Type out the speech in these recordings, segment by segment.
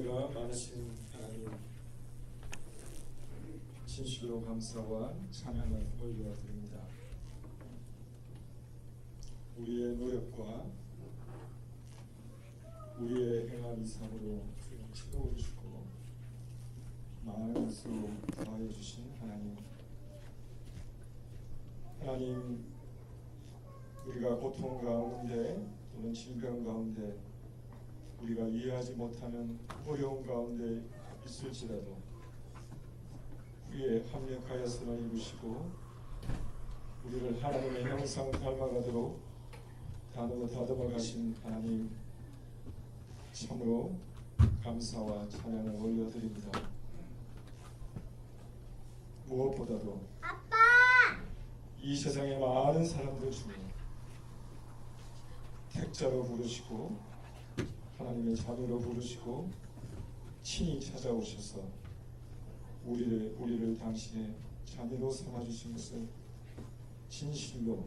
은혜가 많으신 하나님, 진실로 감사와 찬양을 올려드립니다. 우리의 노력과 우리의 행한 이상으로 채워주시고 많은 것으로 더하여 주신 하나님, 우리가 고통 가운데 또는 질병 가운데 우리가 이해하지 못하는 어려운 가운데 있을지라도 우리의 합력하여서는 이루시고 우리를 하나님의 형상 닮아가도록 다듬어 가신 하나님, 참으로 감사와 찬양을 올려드립니다. 무엇보다도 아빠! 이 세상의 많은 사람들 중에 택자로 부르시고 하나님의 자녀로 부르시고 친히 찾아오셔서 우리를 당신의 자녀로 삼아주신 것을 진실로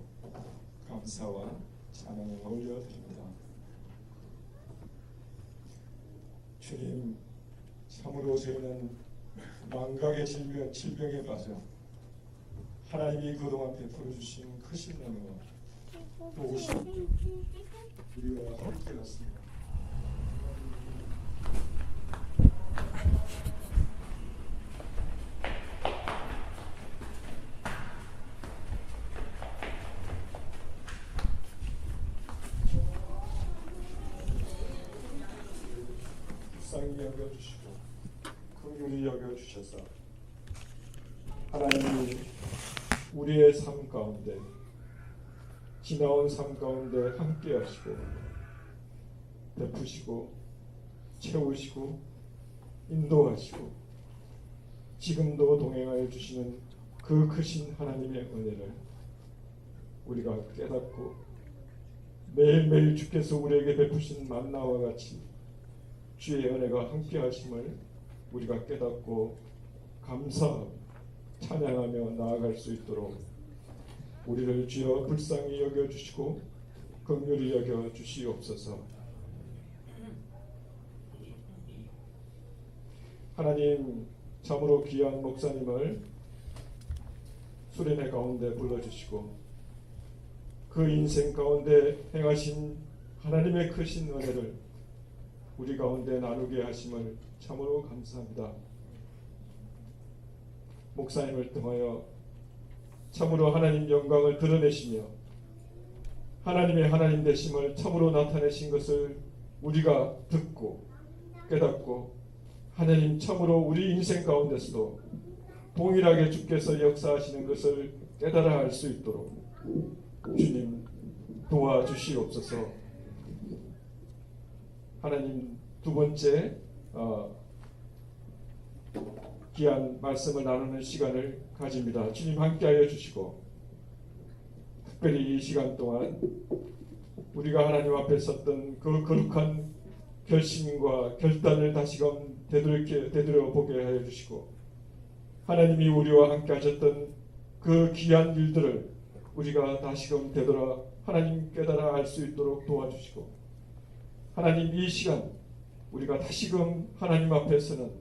감사와 찬양을 올려드립니다. 주님, 참으로 저희는 망각의 질병에 빠져 하나님이 그동안 베풀어 주신 크신 은혜와 도우심 우리와 함께였습니다. 불쌍히 여겨주시고 긍휼히 여겨주셔서 하나님이 우리의 삶 가운데, 지나온 삶 가운데 함께 하시고 베푸시고 채우시고 인도하시고 지금도 동행하여 주시는 그 크신 하나님의 은혜를 우리가 깨닫고 매일매일 주께서 우리에게 베푸신 만나와 같이 주의 은혜가 함께 하심을 우리가 깨닫고 감사하고 찬양하며 나아갈 수 있도록 우리를 주여 불쌍히 여겨주시고 긍휼히 여겨주시옵소서. 하나님, 참으로 귀한 목사님을 수련회 가운데 불러주시고 그 인생 가운데 행하신 하나님의 크신 은혜를 우리 가운데 나누게 하심을 참으로 감사합니다. 목사님을 통하여 참으로 하나님 영광을 드러내시며 하나님의 하나님 되심을 참으로 나타내신 것을 우리가 듣고 깨닫고 하나님 참으로 우리 인생 가운데서도 동일하게 주께서 역사하시는 것을 깨달아 알 수 있도록 주님 도와주시옵소서. 하나님, 두 번째 귀한 말씀을 나누는 시간을 가집니다. 주님 함께하여 주시고 특별히 이 시간 동안 우리가 하나님 앞에 섰던 그 거룩한 결심과 결단을 다시금 되돌려 보게 하여 주시고 하나님이 우리와 함께 하셨던 그 귀한 일들을 우리가 다시금 되돌아 하나님 깨달아 알 수 있도록 도와주시고 하나님, 이 시간 우리가 다시금 하나님 앞에 서는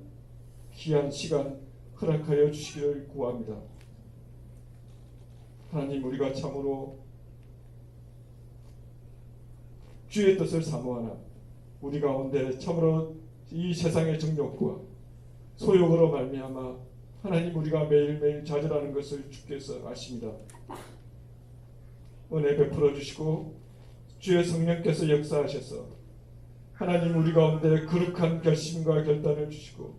귀한 시간 허락하여 주시기를 구합니다. 하나님, 우리가 참으로 주의 뜻을 사모하나 우리 가운데 참으로 이 세상의 정욕과 소욕으로 말미암아 하나님 우리가 매일매일 좌절하는 것을 주께서 아십니다. 은혜 베풀어 주시고 주의 성령께서 역사하셔서 하나님 우리 가운데 거룩한 결심과 결단을 주시고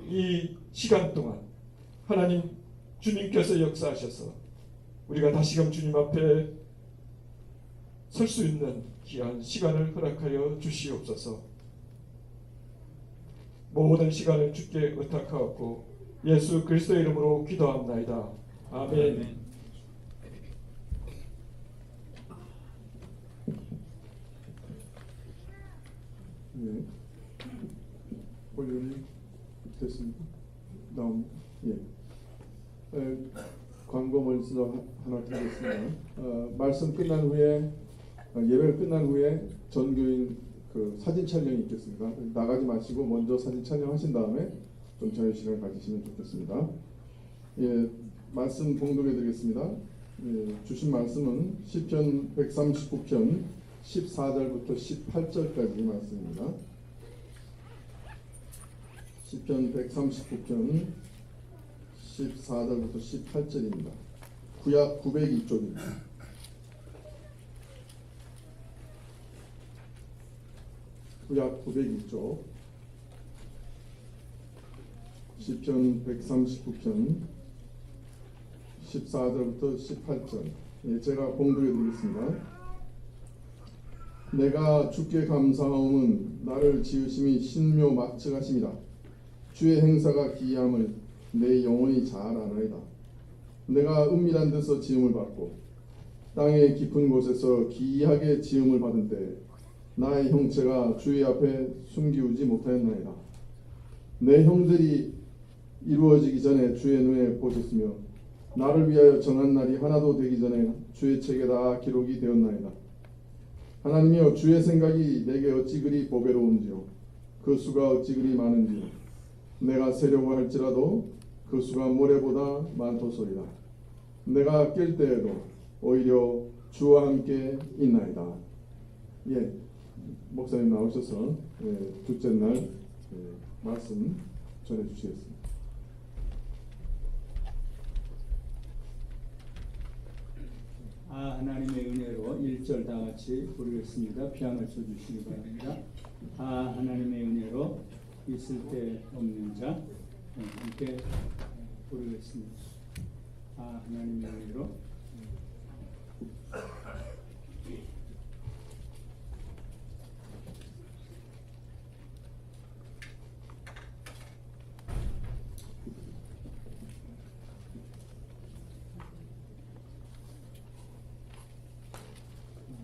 이 시간 동안 하나님 주님께서 역사하셔서 우리가 다시금 주님 앞에 설 수 있는 귀한 시간을 허락하여 주시옵소서. 모든 시간을 주께 의탁하옵고 예수 그리스도의 이름으로 기도합나이다. 아멘. 네. 볼륨이 됐습니다. 다음, 광고 먼저 하나 드리겠습니다. 말씀 끝난 후에 예배를 끝난 후에 전교인 그 사진 촬영이 있겠습니다. 나가지 마시고 먼저 사진 촬영하신 다음에 좀 자유 시간 가지시면 좋겠습니다. 예, 말씀 봉독해 드리겠습니다. 예, 주신 말씀은 시편 139편 14절부터 18절까지 말씀입니다. 시편 139편 14절부터 18절입니다. 구약 902쪽입니다. 구약 902쪽 시편 139편 14절부터 18절. 예, 제가 봉독해 드리겠습니다. 내가 주께 감사함은 나를 지으심이 신묘막측하심이라. 주의 행사가 기이함을 내 영혼이 잘 알아이다. 내가 은밀한 데서 지음을 받고 땅의 깊은 곳에서 기이하게 지음을 받은 때 나의 형체가 주의 앞에 숨기우지 못하였나이다. 내 형들이 이루어지기 전에 주의 눈에 보셨으며 나를 위하여 정한 날이 하나도 되기 전에 주의 책에 다 기록이 되었나이다. 하나님이여, 주의 생각이 내게 어찌 그리 보배로운지요, 그 수가 어찌 그리 많은지요. 내가 세려고 할지라도 그 수가 모래보다 많도소이다. 내가 깰 때에도 오히려 주와 함께 있나이다. 예, 목사님 나오셔서 둘째 날 말씀 전해 주시겠습니다. 하나님의 은혜로 1절 다 같이 부르겠습니다. 피아노 쳐주시기 바랍니다. 하나님의 은혜로 있을 때 없는 자 함께 부르겠습니다. 하나님의 은혜로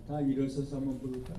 다 일어서서 한번 부를까?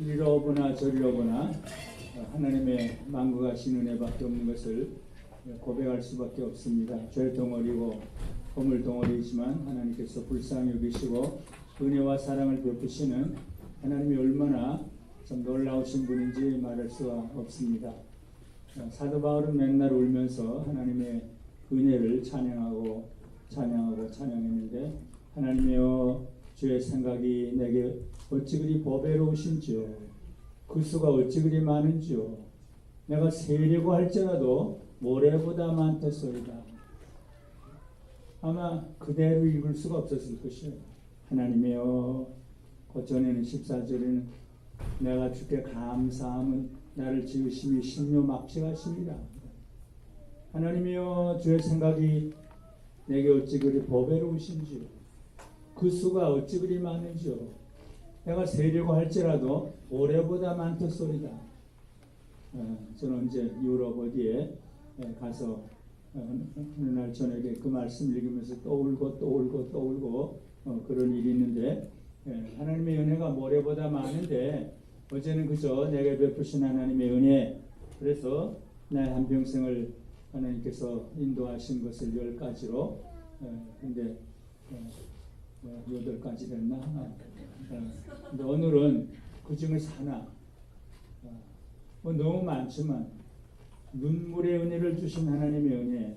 이러거나 저리러거나 하나님의 만국하신 은혜밖에 없는 것을 고백할 수밖에 없습니다. 죄 덩어리고 허물 덩어리이지만 하나님께서 불쌍히 여기시고 은혜와 사랑을 베푸시는 하나님이 얼마나 참 놀라우신 분인지 말할 수가 없습니다. 사도 바울은 맨날 울면서 하나님의 은혜를 찬양했는데 하나님이여, 주의 생각이 내게 어찌 그리 보배로우신지요, 그 수가 어찌 그리 많은지요. 내가 세려고 할지라도 모래보다 많겠소이다. 아마 그대로 읽을 수가 없었을 것이요. 하나님이여, 그 전에는 14절에는 내가 주께 감사함은 나를 지으심이 신묘막측하십니다. 하나님이여, 주의 생각이 내게 어찌 그리 보배로우신지요, 그 수가 어찌 그리 많은지요. 내가 세려고 할지라도 모래보다 많겠소이다. 저는 이제 유럽 어디에 가서 어느 날 저녁에 그 말씀 읽으면서 또 울고 그런 일이 있는데, 하나님의 은혜가 모래보다 많은데 어제는 그저 내게 베푸신 하나님의 은혜, 그래서 나의 한평생을 하나님께서 인도하신 것을 10가지로, 근데 8가지를 했나? 근데 오늘은 그 중에서 하나, 뭐 너무 많지만 눈물의 은혜를 주신 하나님의 은혜,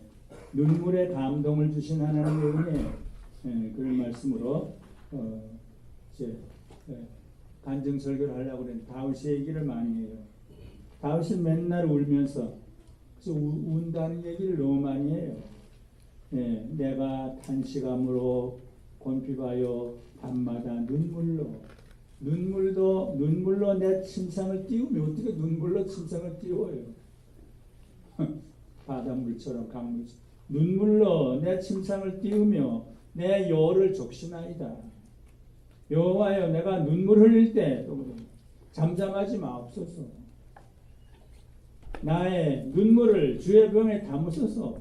눈물의 감동을 주신 하나님의 은혜, 그런 말씀으로 이제 간증 설교를 하려고 그랬는데 다윗의 얘기를 많이 해요. 다윗은 맨날 울면서 그래서 운다는 얘기를 너무 많이 해요. 내가 탄식함으로 곤핍하여 밤마다 눈물로 내 침상을 띄우며 어떻게 눈물로 침상을 띄워요? 바닷물처럼 강물처럼 눈물로 내 침상을 띄우며 내 여를 적시나이다. 여호와여 내가 눈물 흘릴 때 잠잠하지 마옵소서. 나의 눈물을 주의 병에 담으소서.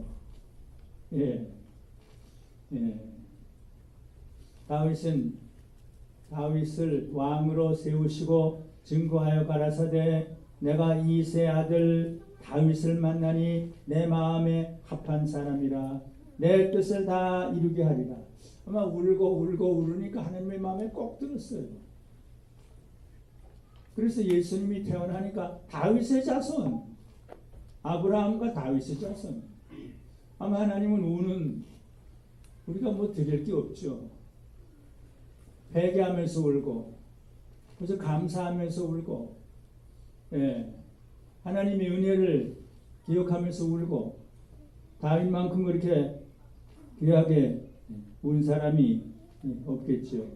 다윗을 왕으로 세우시고 증거하여 가라사대 내가 이새 아들 다윗을 만나니 내 마음에 합한 사람이라 내 뜻을 다 이루게 하리라. 아마 울고 울으니까 하나님의 마음에 꼭 들었어요. 그래서 예수님이 태어나니까 다윗의 자손, 아브라함과 다윗의 자손. 아마 하나님은 우는 우리가 뭐 드릴 게 없죠. 회개하면서 울고, 그래서 감사하면서 울고, 하나님의 은혜를 기억하면서 울고, 다윗만큼 그렇게 귀하게 운 사람이 없겠죠.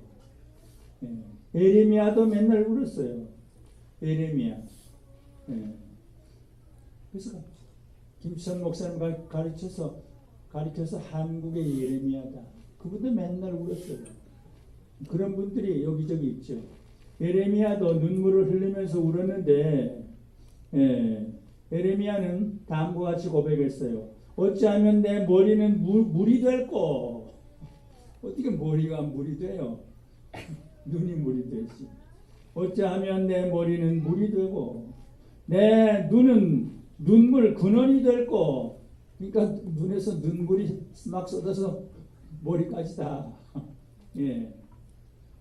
에레미야도 맨날 울었어요. 에레미야. 그래서 김천 목사님 가르쳐서 한국의 예레미야다. 그분도 맨날 울었어요. 그런 분들이 여기저기 있죠. 예레미야도 눈물을 흘리면서 울었는데 예레미야는 다음과 같이 고백했어요. 어찌하면 내 머리는 물이 될꼬. 어떻게 머리가 물이 돼요? 눈이 물이 되지. 어찌하면 내 머리는 물이 되고 내 눈은 눈물 근원이 될꼬. 그러니까 눈에서 눈물이 막 쏟아서 머리까지 다.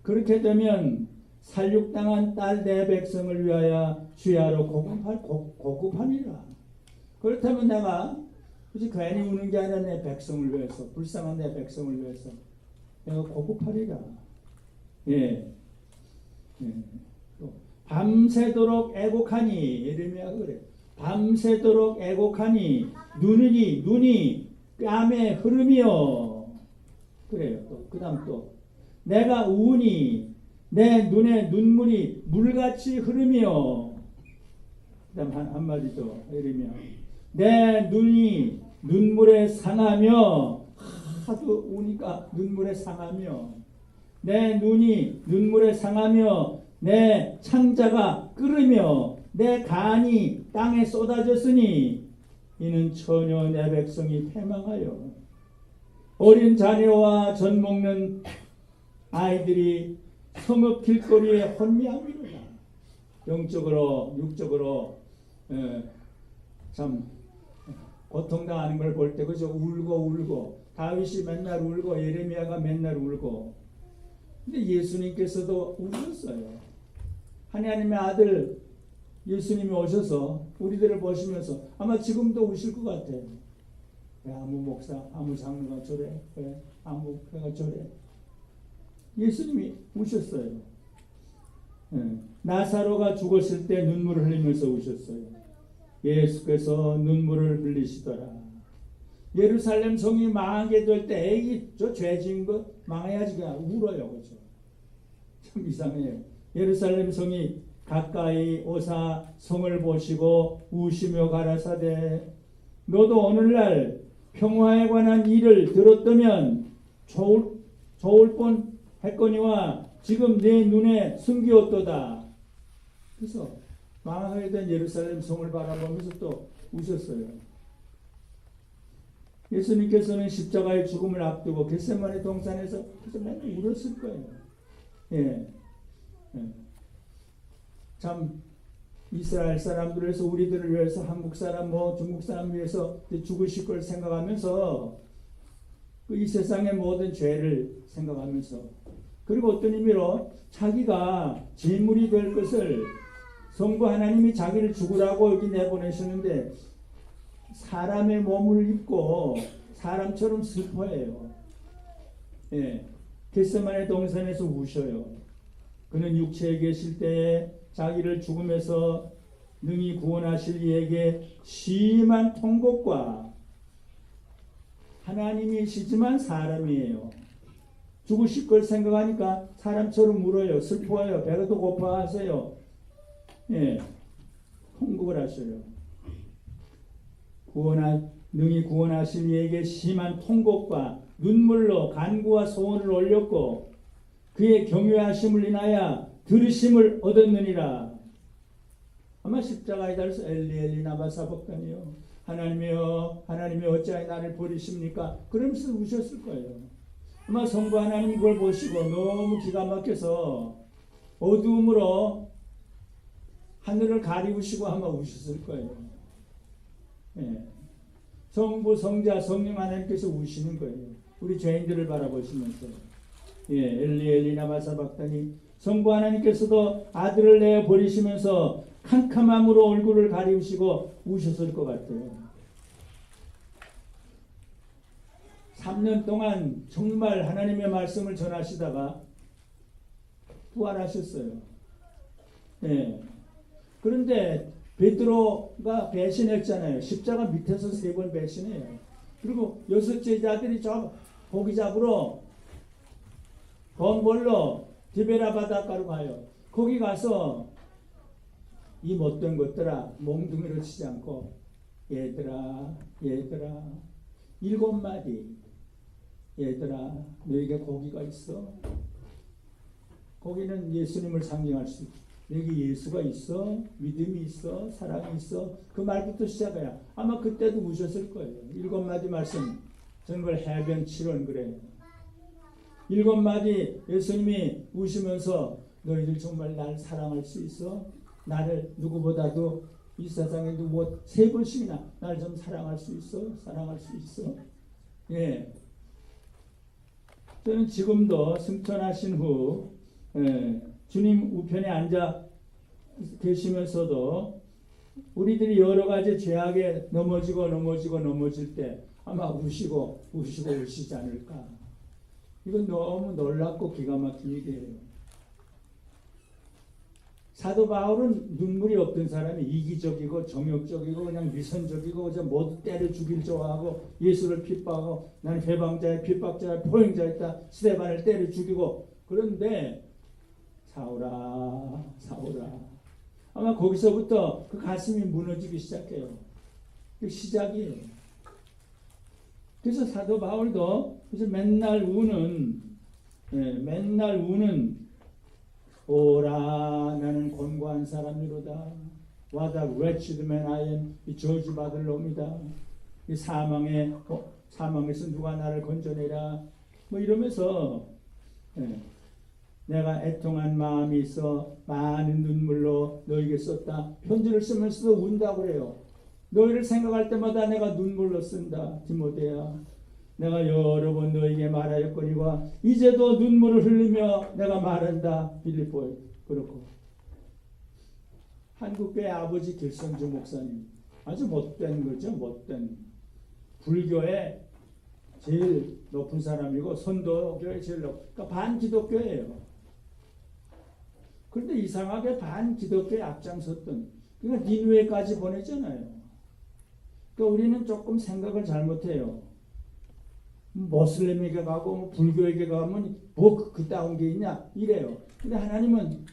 그렇게 되면 살육당한 딸 내 백성을 위하여 주야로 고급하니라. 그렇다면 내가 굳이 괜히 우는 게 아니라 내 백성을 위해서, 불쌍한 내 백성을 위해서 내가 고급하리라. 또 밤새도록 애곡하니, 예레미야가 그래. 밤새도록 애곡하니 눈이 뺨에 흐르며. 그래요. 또 그다음 또 내가 우니 내 눈에 눈물이 물같이 흐르며. 그다음 한마디 더 예레미야. 내 눈이 눈물에 상하며, 하도 우니까 눈물에 상하며, 내 눈이 눈물에 상하며 내 창자가 끓으며 내 간이 땅에 쏟아졌으니 이는 전혀 내 백성이 패망하여 어린 자녀와 젖 먹는 아이들이 성읍 길거리에 혼미함이로다. 영적으로 육적으로 참 고통당하는 걸 볼 때 그저 울고 다윗이 맨날 울고 예레미야가 맨날 울고. 근데 예수님께서도 우셨어요. 하나님의 아들 예수님이 오셔서 우리들을 보시면서 아마 지금도 우실 것 같아요. 왜 아무 목사, 아무 장로가 저래? 왜 아무 교회가 저래? 예수님이 우셨어요. 나사로가 죽었을 때 눈물을 흘리면서 우셨어요. 예수께서 눈물을 흘리시더라. 예루살렘 성이 망하게 될 때 애기 저 죄 지은 거 망해야지 그냥 울어요. 그죠? 참 이상해요. 예루살렘 성이 가까이 오사 성을 보시고 우시며 가라사대 너도 오늘날 평화에 관한 일을 들었다면 좋을 뻔 했거니와 지금 내 눈에 숨기었도다. 그래서 망하게 된 예루살렘 성을 바라보면서 또 우셨어요. 예수님께서는 십자가의 죽음을 앞두고 겟세마네 동산에서 그래서 맨날 울었을 거예요. 참 이스라엘 사람들에서 우리들을 위해서 한국 사람 중국 사람 위해서 죽으실 걸 생각하면서 이 세상의 모든 죄를 생각하면서 그리고 어떤 의미로 자기가 제물이 될 것을 성부 하나님이 자기를 죽으라고 여기 내보내셨는데 사람의 몸을 입고 사람처럼 슬퍼해요. 예, 겟세마네 동산에서 우셔요. 그는 육체에 계실 때에 자기를 죽음에서 능히 구원하실 이에게 심한 통곡과 하나님이시지만 사람이에요. 죽으실 걸 생각하니까 사람처럼 울어요. 슬퍼해요. 배가 또 고파하세요. 예, 통곡을 하셔요. 능히 구원하실 이에게 심한 통곡과 눈물로 간구와 소원을 올렸고 그의 경외하심을 인하여 들으심을 얻었느니라. 아마 십자가에 달려서 엘리 엘리 나마 사박다니요 하나님이여 하나님이 어찌하여 나를 버리십니까? 그러면서 우셨을 거예요. 아마 성부 하나님 그걸 보시고 너무 기가 막혀서 어두움으로 하늘을 가리우시고 아마 우셨을 거예요. 예. 성부 성자 성령 하나님께서 우시는 거예요. 우리 죄인들을 바라보시면서 예, 엘리 엘리 나마 사박다니 성부 하나님께서도 아들을 내어 버리시면서 캄캄함으로 얼굴을 가리우시고 우셨을 것 같아요. 3년 동안 정말 하나님의 말씀을 전하시다가 부활하셨어요. 예. 그런데 베드로가 배신했잖아요. 십자가 밑에서 3번 배신해요. 그리고 6 제자들이 저 고기 잡으러 돈 벌러 디베라 바닷가로 가요. 거기 가서 이 못된 것들아 몽둥이를 치지 않고 얘들아 7마디 얘들아 너에게 고기가 있어? 고기는 예수님을 상징할 수 있어. 여기 예수가 있어? 믿음이 있어? 사랑이 있어? 그 말부터 시작해야 아마 그때도 우셨을 거예요. 7마디 말씀 저는 그걸 해변 7원 그래요. 7마디 예수님이 우시면서 너희들 정말 날 사랑할 수 있어? 나를 누구보다도 이 세상에 누구 3번씩이나 날 좀 사랑할 수 있어? 사랑할 수 있어? 예. 저는 지금도 승천하신 후 주님 우편에 앉아 계시면서도 우리들이 여러 가지 죄악에 넘어질 때 아마 우시지 않을까. 이건 너무 놀랍고 기가 막힌 일이에요. 사도 바울은 눈물이 없던 사람이 이기적이고 정욕적이고 그냥 위선적이고 그냥 모두 때려 죽일 좋아하고 예수를 핍박하고 나는 회방자야 핍박자야 포행자였다 스데반을 때려 죽이고 그런데 사울아 아마 거기서부터 그 가슴이 무너지기 시작해요. 그 시작이에요. 그래서 사도 바울도 그래서 맨날 우는 오라 나는 곤고한 사람이로다. What a wretched man I am. 이 저주받을 놈이다. 이 사망에서 누가 나를 건져내라. 뭐 이러면서 내가 애통한 마음이 있어 많은 눈물로 너에게 썼다. 편지를 쓰면서도 운다고 그래요. 너희를 생각할 때마다 내가 눈물로 쓴다. 디모데야. 내가 여러 번 너에게 말하였거니와 이제도 눈물을 흘리며 내가 말한다. 빌립보에. 그렇고 한국교회 아버지 길선주 목사님 아주 못된 거죠. 못된 불교의 제일 높은 사람이고 선도교회 제일 그러니까 반기독교예요. 그런데 이상하게 반기독교에 앞장섰던 그러니까 니누에까지 보냈잖아요. 그러니까 우리는 조금 생각을 잘못해요. 모슬림에게 가고 불교에게 가면 뭐 그따운 게 있냐 이래요. 근데 하나님은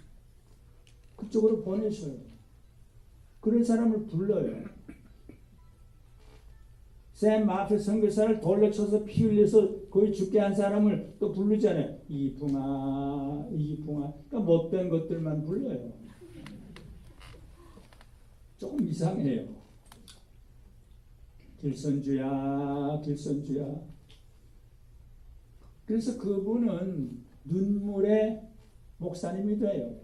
그쪽으로 보내셔요. 그런 사람을 불러요. 샘 마페 선교사를 돌로 쳐서 피 흘려서 거의 죽게 한 사람을 또 부르잖아요. 이붕아. 그러니까 못된 것들만 불러요. 조금 이상해요. 길선주야. 그래서 그분은 눈물의 목사님이 돼요.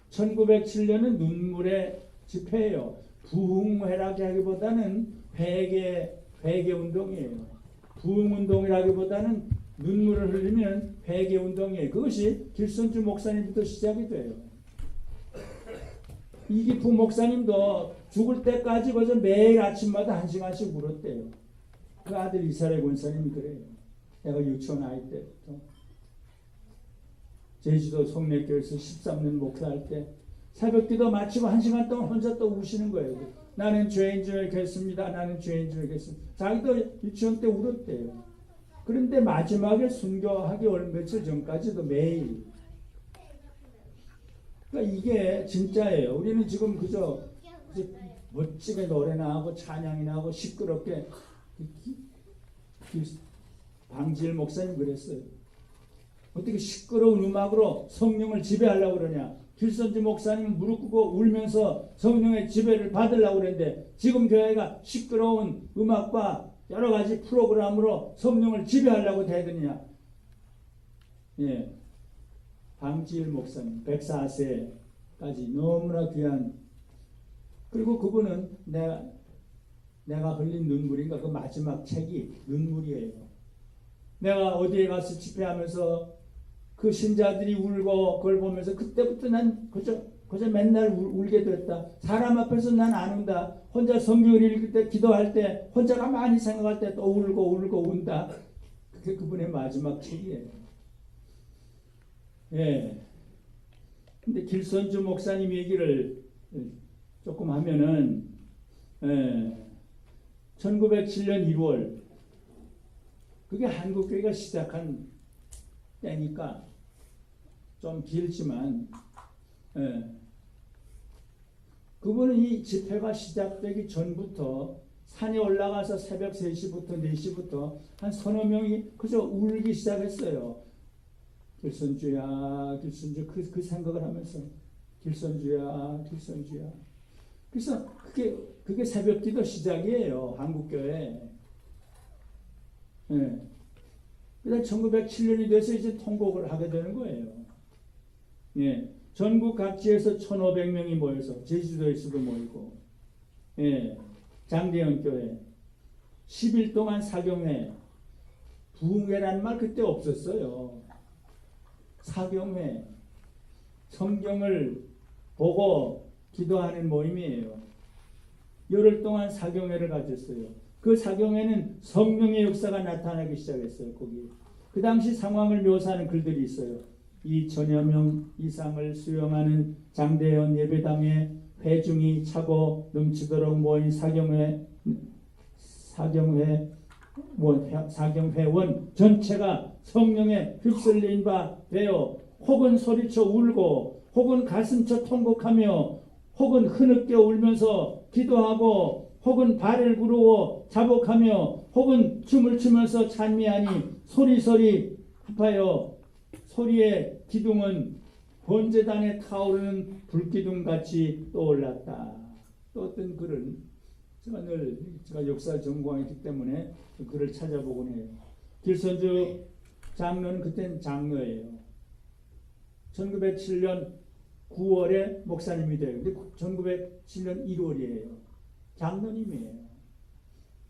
1907년은 눈물의 집회예요. 부흥회라고 하기보다는 회개 운동이에요. 부흥운동이라기보다는 눈물을 흘리면 회개 운동이에요. 그것이 길선주 목사님부터 시작이 돼요. 이기풍 목사님도 죽을 때까지 그저 매일 아침마다 1시간씩 울었대요. 그 아들 이사례 권사님이 그래요. 내가 유치원 아이 때부터 제주도 송내교에서 13년 목회할 때 새벽기도 마치고 1시간 동안 혼자 또 우시는 거예요. 나는 죄인 줄 알겠습니다. 나는 죄인 줄 알겠습니다. 자기도 유치원 때 울었대요. 그런데 마지막에 순교하기 며칠 전까지도 매일. 그러니까 이게 진짜예요. 우리는 지금 그저 멋지게 노래나 하고 찬양이나 하고 시끄럽게 방지일 목사님 그랬어요. 어떻게 시끄러운 음악으로 성령을 지배하려고 그러냐. 길선주 목사님은 무릎 꿇고 울면서 성령의 지배를 받으려고 그랬는데 지금 교회가 시끄러운 음악과 여러 가지 프로그램으로 성령을 지배하려고 대드느냐. 예. 방지일 목사님 104세까지 너무나 귀한, 그리고 그분은 내가 흘린 눈물인가 그 마지막 책이 눈물이에요. 내가 어디에 가서 집회하면서 그 신자들이 울고 그걸 보면서 그때부터 난 그저 맨날 울게 됐다. 사람 앞에서 난 안 운다. 혼자 성경을 읽을 때 기도할 때 혼자 가만히 생각할 때 또 울고 운다. 그게 그분의 마지막 책이에요. 예. 근데 길선주 목사님 얘기를 조금 하면은 1907년 1월 그게 한국교회가 시작한 때니까 좀 길지만 그분은 이 집회가 시작되기 전부터 산에 올라가서 새벽 3시부터 4시부터 한 서너 명이 그저 울기 시작했어요. 길선주야, 길선주, 그 생각을 하면서 길선주야, 길선주야. 그래서 그게 새벽기도 시작이에요, 한국교회. 예. 그다음 1907년이 돼서 이제 통곡을 하게 되는 거예요. 예. 전국 각지에서 1,500명이 모여서 제주도에서도 모이고, 예. 장대현 교회 10일 동안 사경회, 부흥회라는 말 그때 없었어요. 사경회, 성경을 보고 기도하는 모임이에요. 열흘 동안 사경회를 가졌어요. 그 사경회는 성령의 역사가 나타나기 시작했어요. 거기 그 당시 상황을 묘사하는 글들이 있어요. 2,000여 명 이상을 수용하는 장대현 예배당에 회중이 차고 넘치도록 모인 사경회원 전체가 성령에 휩쓸린 바 되어 혹은 소리쳐 울고 혹은 가슴쳐 통곡하며 혹은 흐느껴 울면서 기도하고 혹은 발을 구르고 자복하며 혹은 춤을 추면서 찬미하니 소리소리 합하여 소리의 기둥은 번제단에 타오르는 불기둥같이 떠올랐다. 또 어떤 글은 제가 역사 전공이기 때문에 그 글을 찾아보곤 해요. 길선주 장로는 그때는 장로예요. 1907년 9월에 목사님이 돼요. 근데 1907년 1월이에요. 장로님이에요.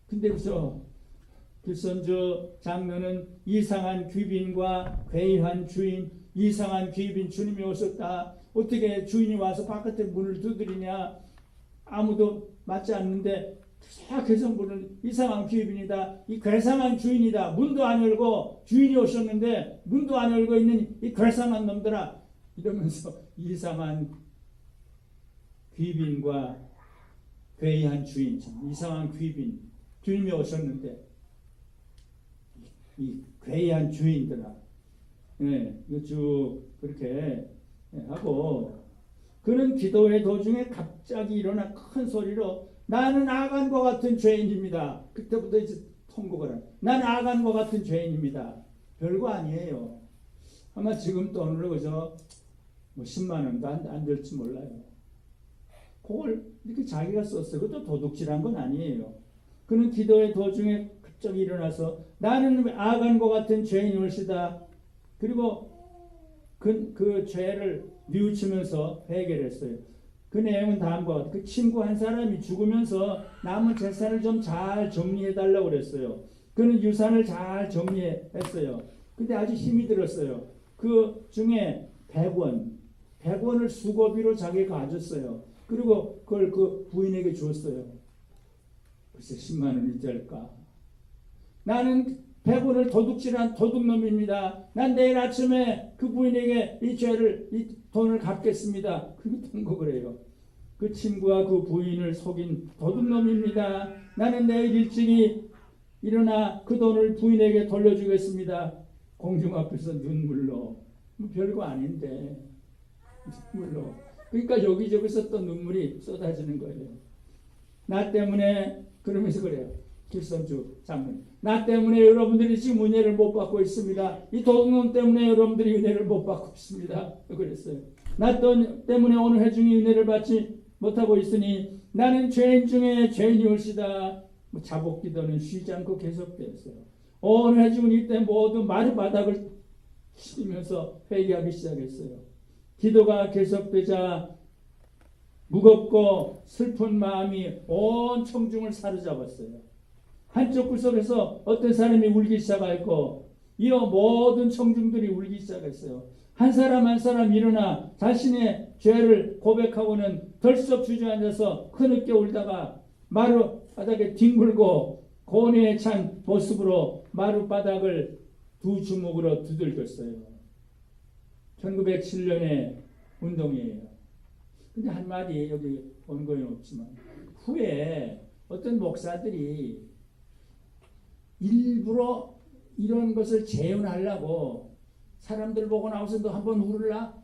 근데 그래서 길선주 장로는 이상한 귀빈과 괴이한 주인, 이상한 귀빈 주님이 오셨다. 어떻게 주인이 와서 바깥에 문을 두드리냐. 아무도 맞지 않는데 계속 문을, 이상한 귀빈이다. 이 괴상한 주인이다. 문도 안 열고 주인이 오셨는데 문도 안 열고 있는 이 괴상한 놈들아. 이러면서 이상한 귀빈과 괴이한 주인, 이상한 귀빈, 주님이 오셨는데 이 괴이한 주인들아, 예, 이거 쭉 그렇게 하고, 그는 기도의 도중에 갑자기 일어나 큰 소리로 나는 아간과 같은 죄인입니다. 그때부터 이제 통곡을 하는. 나는 아간과 같은 죄인입니다. 별거 아니에요. 아마 지금 돈으로 그저 10만 원도 안 될지 몰라요. 그걸 이렇게 자기가 썼어요. 그것도 도둑질한 건 아니에요. 그는 기도의 도중에 갑자기 일어나서 나는 아간과 같은 죄인일시다. 그리고 그 죄를 뉘우치면서 해결했어요. 그 내용은 다음과 같아요. 그 친구 한 사람이 죽으면서 남은 재산을 좀 잘 정리해달라고 그랬어요. 그는 유산을 잘 정리했어요. 근데 아주 힘이 들었어요. 그 중에 100원을 수고비로 자기가 가졌어요. 그리고 그걸 그 부인에게 주었어요. 글쎄 10만 원이 될까? 나는 100원을 도둑질한 도둑놈입니다. 난 내일 아침에 그 부인에게 이 돈을 갚겠습니다. 그리고 통곡을 해요. 그 친구와 그 부인을 속인 도둑놈입니다. 나는 내일 일찍이 일어나 그 돈을 부인에게 돌려주겠습니다. 공중 앞에서 눈물로. 뭐 별거 아닌데 눈물로. 그러니까 여기저기서 또 눈물이 쏟아지는 거예요. 나 때문에 그러면서 그래요. 길선주 장로님. 나 때문에 여러분들이 지금 은혜를 못 받고 있습니다. 이 도둑놈 때문에 여러분들이 은혜를 못 받고 있습니다. 그랬어요. 나 때문에 오늘 회중이 은혜를 받지 못하고 있으니 나는 죄인 중에 죄인이올시다. 자복기도는 쉬지 않고 계속되었어요. 오늘 회중은 이때 모두 마루바닥을 치면서 회개하기 시작했어요. 기도가 계속되자 무겁고 슬픈 마음이 온 청중을 사로잡았어요. 한쪽 구석에서 어떤 사람이 울기 시작했고 이어 모든 청중들이 울기 시작했어요. 한 사람 한 사람 일어나 자신의 죄를 고백하고는 덜썩 주저앉아서 흐느껴 울다가 마루바닥에 뒹굴고 고뇌에 찬 모습으로 마루바닥을 두 주먹으로 두들겼어요. 1907년의 운동이에요. 근데 한마디 여기 원고에는 없지만 후에 어떤 목사들이 일부러 이런 것을 재현하려고 사람들 보고 나와서 너 한번 울을라?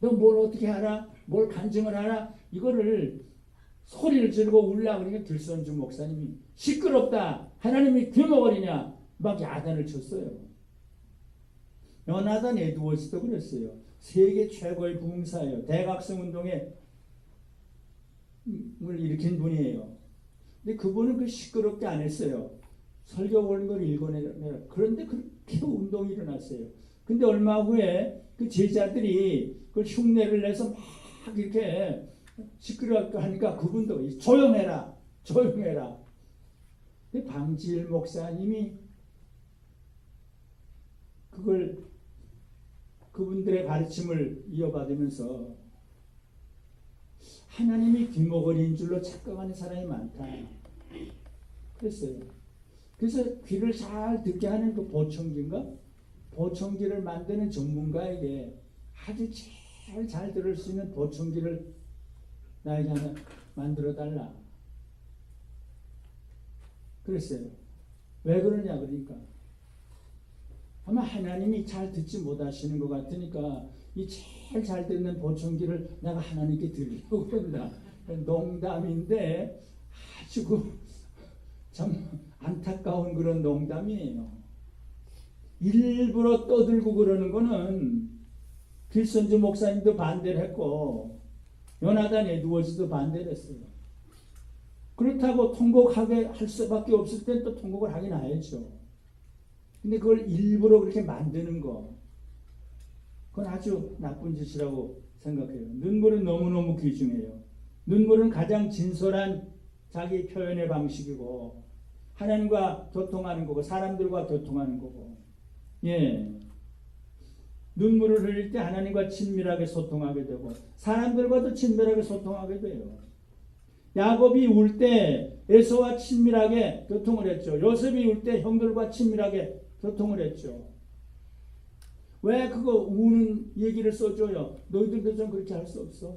너 뭘 어떻게 알아? 뭘 간증을 알아? 이거를 소리를 지르고 울라 그러니까 길선주 목사님이 시끄럽다. 하나님이 귀머거리냐? 막 야단을 쳤어요. 요나단 에드워즈도 그랬어요. 세계 최고의 부흥사예요. 대각성 운동에 을 일으킨 분이에요. 근데 그분은 그 시끄럽게 안 했어요. 설교 원고를 읽어내라. 그런데 그렇게 운동이 일어났어요. 근데 얼마 후에 그 제자들이 그 흉내를 내서 막 이렇게 시끄럽게 하니까 그분도 조용해라. 조용해라. 근데 방지일 목사님이 그걸 그분들의 가르침을 이어받으면서 하나님이 귀머거리인 줄로 착각하는 사람이 많다. 그랬어요. 그래서 귀를 잘 듣게 하는 그 보청기인가? 보청기를 만드는 전문가에게 아주 제일 잘 들을 수 있는 보청기를 나에게 하나 만들어 달라. 그랬어요. 왜 그러냐 그러니까 아마 하나님이 잘 듣지 못하시는 것 같으니까 이 제일 잘 듣는 보청기를 내가 하나님께 드리려고 합니다. 농담인데 아주 참 안타까운 그런 농담이에요. 일부러 떠들고 그러는 거는 길선주 목사님도 반대를 했고 요나단 에드워즈도 반대를 했어요. 그렇다고 통곡하게 할 수밖에 없을 땐 또 통곡을 하긴 해야죠. 근데 그걸 일부러 그렇게 만드는 거 그건 아주 나쁜 짓이라고 생각해요. 눈물은 너무너무 귀중해요. 눈물은 가장 진솔한 자기 표현의 방식이고 하나님과 교통하는 거고 사람들과 교통하는 거고 예. 눈물을 흘릴 때 하나님과 친밀하게 소통하게 되고 사람들과도 친밀하게 소통하게 돼요. 야곱이 울 때 에서와 친밀하게 교통을 했죠. 요셉이 울 때 형들과 친밀하게 교통을 했죠. 왜 그거 우는 얘기를 써줘요? 너희들도 좀 그렇게 할 수 없어?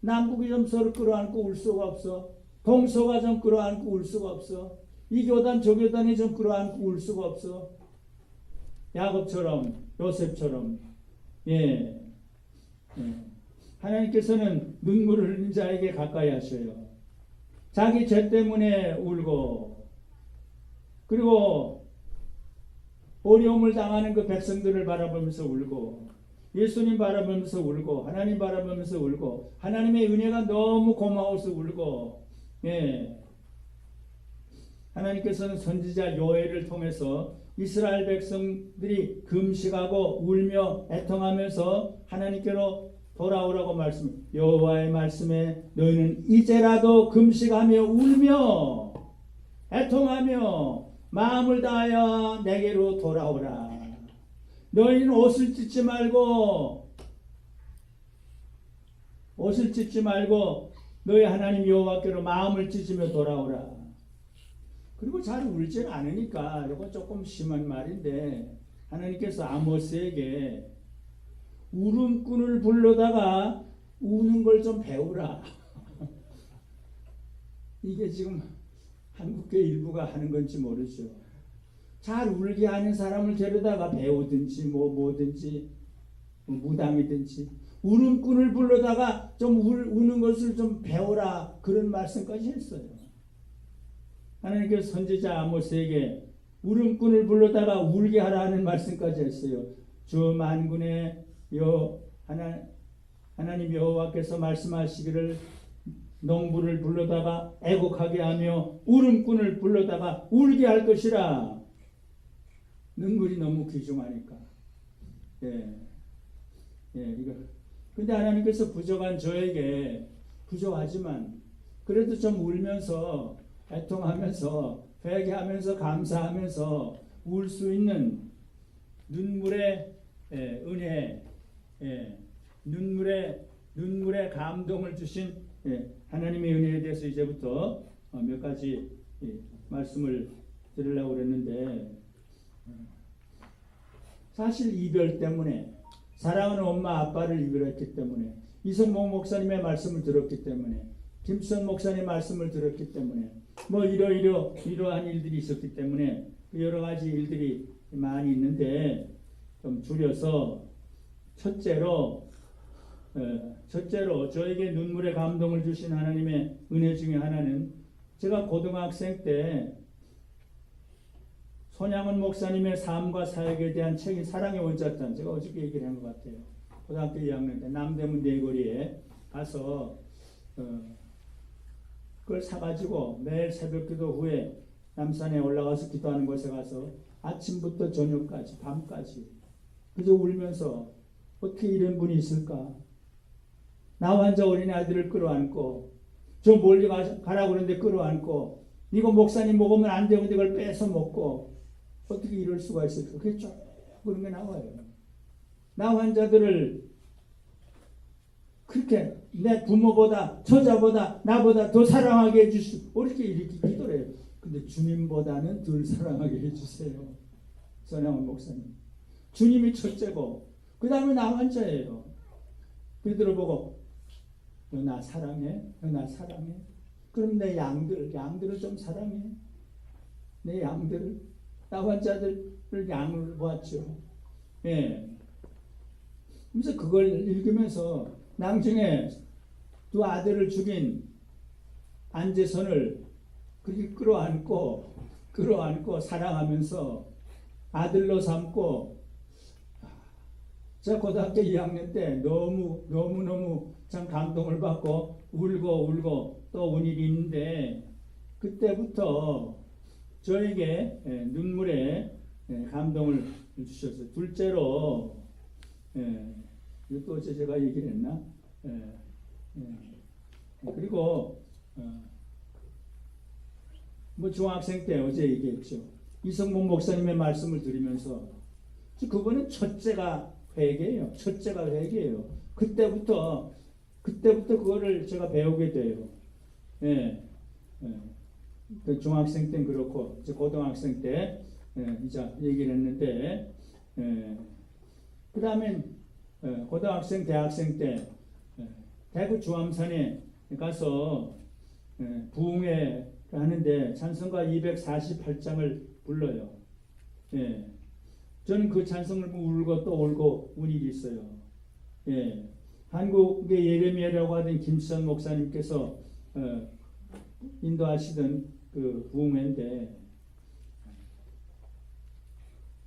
남북이 좀 서로 끌어안고 울 수가 없어? 동서가 좀 끌어안고 울 수가 없어? 이 교단 저 교단이 좀 끌어안고 울 수가 없어? 야곱처럼 요셉처럼 예. 하나님께서는 눈물을 흘린 자에게 가까이 하셔요. 자기 죄 때문에 울고 그리고 어려움을 당하는 그 백성들을 바라보면서 울고 예수님 바라보면서 울고 하나님 바라보면서 울고 하나님의 은혜가 너무 고마워서 울고 예. 하나님께서는 선지자 요엘을 통해서 이스라엘 백성들이 금식하고 울며 애통하면서 하나님께로 돌아오라고 말씀. 여호와의 말씀에 너희는 이제라도 금식하며 울며 애통하며 마음을 다하여 내게로 돌아오라. 너희는 옷을 찢지 말고 너희 하나님 여호와께로 마음을 찢으며 돌아오라. 그리고 잘 울진 않으니까 이거 조금 심한 말인데 하나님께서 아모스에게 울음꾼을 불러다가 우는 걸 좀 배우라. 이게 지금 한국교 일부가 하는 건지 모르죠. 잘 울게 하는 사람을 데려다가 배우든지 뭐든지 무당이든지 울음꾼을 불러다가 좀 우는 것을 좀 배우라, 그런 말씀까지 했어요. 하나님께서 선지자 아모스에게 울음꾼을 불러다가 울게 하라는 말씀까지 했어요. 주 만군의 하나님 여호와께서 말씀하시기를 농부를 불러다가 애곡하게 하며 울음꾼을 불러다가 울게 할 것이라. 눈물이 너무 귀중하니까. 이거. 근데 하나님께서 부족한 저에게, 부족하지만 그래도 좀 울면서 애통하면서 회개하면서 감사하면서 울 수 있는 눈물의 은혜, 눈물의 감동을 주신 하나님의 은혜에 대해서 이제부터 몇 가지 말씀을 드리려고 그랬는데, 사실 이별 때문에, 사랑하는 엄마 아빠를 이별했기 때문에, 이성목 목사님의 말씀을 들었기 때문에, 김수현 목사님의 말씀을 들었기 때문에, 뭐 이러한 일들이 있었기 때문에 여러 가지 일들이 많이 있는데, 좀 줄여서 첫째로 저에게 눈물의 감동을 주신 하나님의 은혜 중에 하나는, 제가 고등학생 때 손양은 목사님의 삶과 사역에 대한 책인 사랑의 원자탄, 제가 어저께 얘기를 한 것 같아요. 고등학교 2학년 때 남대문 네거리에 가서 그걸 사가지고 매일 새벽기도 후에 남산에 올라가서 기도하는 곳에 가서 아침부터 저녁까지 밤까지 그저 울면서, 어떻게 이런 분이 있을까? 나 혼자 어린아이들을 끌어안고, 저 멀리 가라고 그러는데 끌어안고, 이거 목사님 먹으면 안 되는데 이걸 뺏어 먹고, 어떻게 이럴 수가 있을까? 그게 쭉 그런 게 나와요. 나 환자들을 그렇게 내 부모보다, 처자보다, 나보다 더 사랑하게 해주시고, 이렇게 기도를 해요. 근데 주님보다는 덜 사랑하게 해주세요. 손양원 목사님. 주님이 첫째고, 그 다음에 나 환자예요. 그들을 보고, 너 나 사랑해? 너 나 사랑해? 그럼 내 양들을 좀 사랑해? 내 양들을, 나 환자들을 양을 보았죠. 그래서 그걸 읽으면서 나중에 두 아들을 죽인 안재선을 그렇게 끌어안고 사랑하면서 아들로 삼고, 제가 고등학교 2학년 때 너무너무 참 감동을 받고 울고 또 운 일이 있는데, 그때부터 저에게 눈물의 감동을 주셨어요. 둘째로, 이것도 어제 제가 얘기를 했나? 그리고 뭐 중학생 때 어제 얘기했죠. 이성문 목사님의 말씀을 들으면서, 그거는 첫째가 회개예요. 그때부터 그거를 제가 배우게 돼요. 그 중학생 때는 그렇고, 이제 고등학생 때 이제 얘기를 했는데, 그 다음엔 고등학생, 대학생 때 대구 주암산에 가서 부흥회 하는데 찬송가 248장을 불러요. 저는 그 찬송을 울고 또 울고 운 일이 있어요. 한국의 예레미야라고 하던 김수현 목사님께서 인도하시던 그 부흥회인데,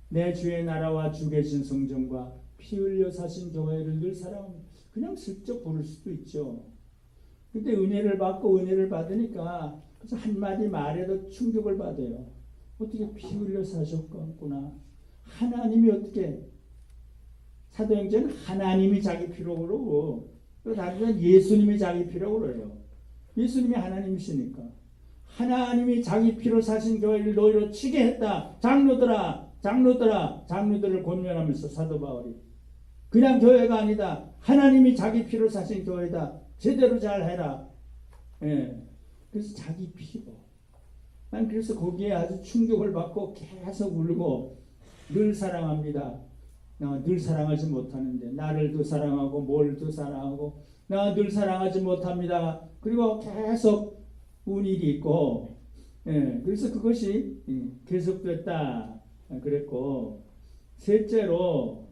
내 주의 나라와 주 계신 성전과 피 흘려 사신 교회를 늘 사랑합니다. 그냥 슬쩍 부를 수도 있죠. 근데 은혜를 받으니까 그래서 한마디 말에도 충격을 받아요. 어떻게 피 흘려 사셨구나. 하나님이 어떻게, 사도행전 하나님이 자기 피로 그러고, 또 다른 예수님이 자기 피로 그래요. 예수님이 하나님이시니까. 하나님이 자기 피로 사신 교회를 너희로 치게 했다. 장로들을 권면하면서 사도 바울이, 그냥 교회가 아니다. 하나님이 자기 피로 사신 교회다. 제대로 잘 해라. 예. 그래서 자기 피로. 난 그래서 거기에 아주 충격을 받고 계속 울고 늘 사랑합니다. 나 늘 사랑하지 못하는데 나를도 사랑하고 뭘도 사랑하고 나 늘 사랑하지 못합니다. 그리고 계속 운 일이 있고 예, 그래서 그것이 계속됐다 그랬고 셋째로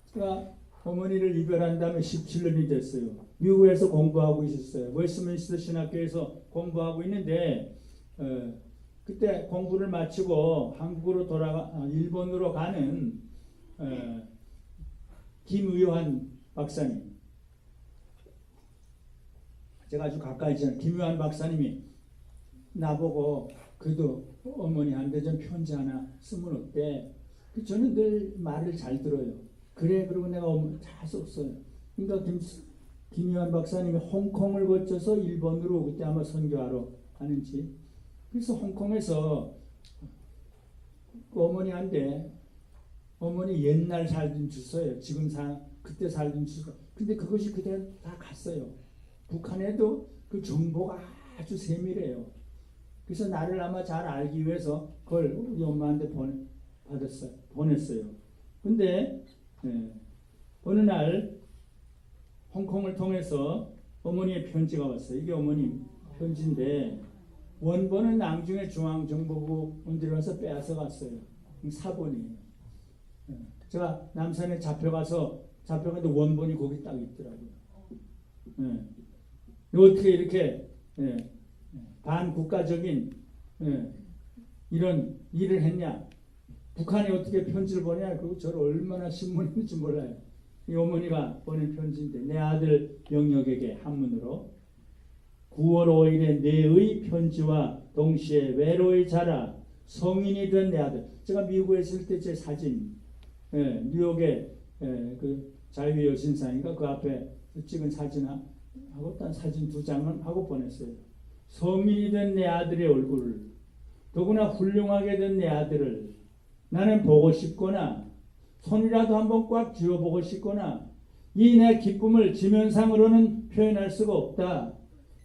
제가 어머니를 이별한 다음에 17년이 됐어요. 미국에서 공부하고 있었어요. 웨스트민스터 신학교에서 공부하고 있는데 그때 공부를 마치고 한국으로 일본으로 가는 김의환 박사님, 제가 아주 가까이 있잖아요. 김의환 박사님이 나보고 그래도 어머니한테 좀 편지 하나 쓰면 어때? 저는 늘 말을 잘 들어요. 그래, 그리고 내가 어머니 잘 썼어요. 그러니까 김의환 박사님이 홍콩을 거쳐서 일본으로 그때 아마 선교하러 가는지, 그래서 홍콩에서 어머니한테 어머니 옛날 살던 주소예요. 지금 그때 살던 주소. 근데 그것이 그대로 다 갔어요. 북한에도 그 정보가 아주 세밀해요. 그래서 나를 아마 잘 알기 위해서 그걸 우리 엄마한테 보냈어요. 근데 어느 날 홍콩을 통해서 어머니의 편지가 왔어요. 이게 어머니 편지인데 원본은 나중에 중앙정보부 원들이 와서 빼앗아 갔어요. 사본이에요. 제가 남산에 잡혀가는데 원본이 거기 딱 있더라고요. 어떻게 이렇게 반국가적인 이런 일을 했냐? 북한이 어떻게 편지를 보내냐? 그리고 저를 얼마나 신문했는지 몰라요. 이 어머니가 보낸 편지인데 내 아들 영역에게 한문으로 9월 5일에 내의 편지와 동시에 외로이 자라 성인이 된 내 아들. 제가 미국에 있을 때 제 사진, 뉴욕에 그 자유의 여신상인가 그 앞에 찍은 사진하고 딴 사진 2장은 하고 보냈어요. 성인이 된 내 아들의 얼굴을, 더구나 훌륭하게 된 내 아들을 나는 보고 싶거나 손이라도 한번 꽉 쥐어보고 싶거나 이 내 기쁨을 지면상으로는 표현할 수가 없다.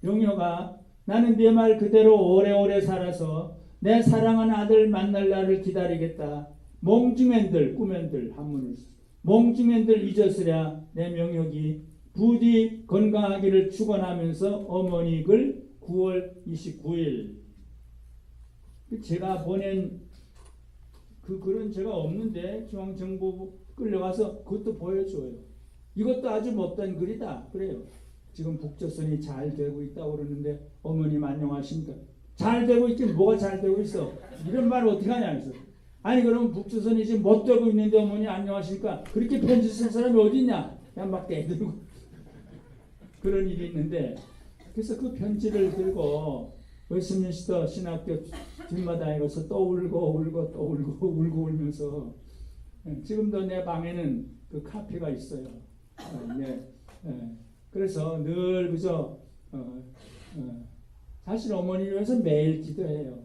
영녀가 나는 네 말 그대로 오래오래 살아서 내 사랑하는 아들 만날 날을 기다리겠다. 몽중엔들 꾸멘들 한문을 몽중엔들 잊었으랴 내 명역이 부디 건강하기를 축원하면서 어머니 글 9월 29일. 제가 보낸 그 글은 제가 없는데 중앙정보부 끌려가서 그것도 보여줘요. 이것도 아주 못된 글이다. 그래요. 지금 북조선이 잘 되고 있다고 그러는데 어머님 안녕하십니까? 잘 되고 있긴 뭐가 잘 되고 있어? 이런 말 어떻게 하냐 그래서 아니 그러면 북조선이 지금 못 되고 있는데 어머니 안녕하십니까? 그렇게 편지 쓴 사람이 어디 있냐? 그냥 막 대들고 그런 일이 있는데 그래서 그 편지를 들고 웨스트민스터 신학교 뒷마당에 가서 또 울고 울면서 지금도 내 방에는 그 카피가 있어요. 그래서 늘 그저 사실 어머니를 위해서 매일 기도해요.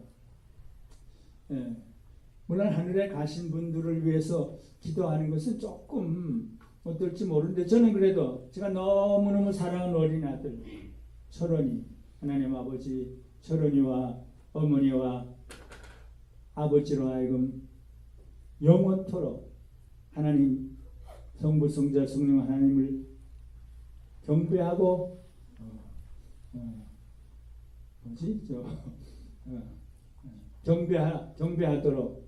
물론 하늘에 가신 분들을 위해서 기도하는 것은 조금 어떨지 모르는데 저는 그래도 제가 너무너무 사랑하는 어린 아들 철원이 하나님 아버지 철원이와 어머니와 아버지로 하여금 영원토록 하나님 성부 성자 성령 하나님을 경배하고 경배하도록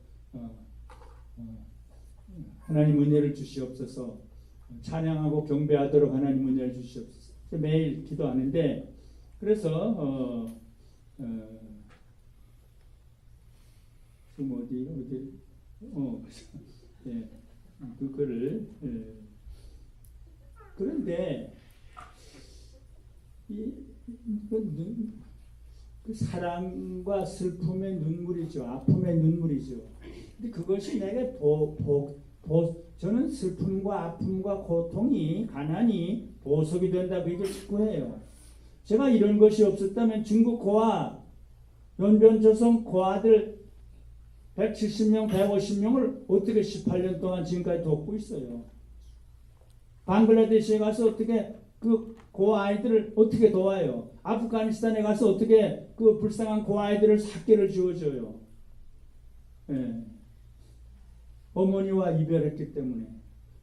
하나님 은혜를 주시옵소서. 찬양하고 경배하도록 하나님 은혜를 주시옵소서. 매일 기도하는데 그래서 지금 어디 그 글을 그런데 그 사랑과 슬픔의 눈물이죠. 아픔의 눈물이죠. 근데 그것이 내게 저는 슬픔과 아픔과 고통이 가난이 보석이 된다고 이게 축구해요. 제가 이런 것이 없었다면 중국 고아 연변조선 고아들 170명, 150명을 어떻게 18년 동안 지금까지 돕고 있어요. 방글라데시에 가서 어떻게 그 아이들을 어떻게 도와요? 아프가니스탄에 가서 어떻게 그 불쌍한 그 아이들을 학교를 지어줘요? 예. 어머니와 이별했기 때문에,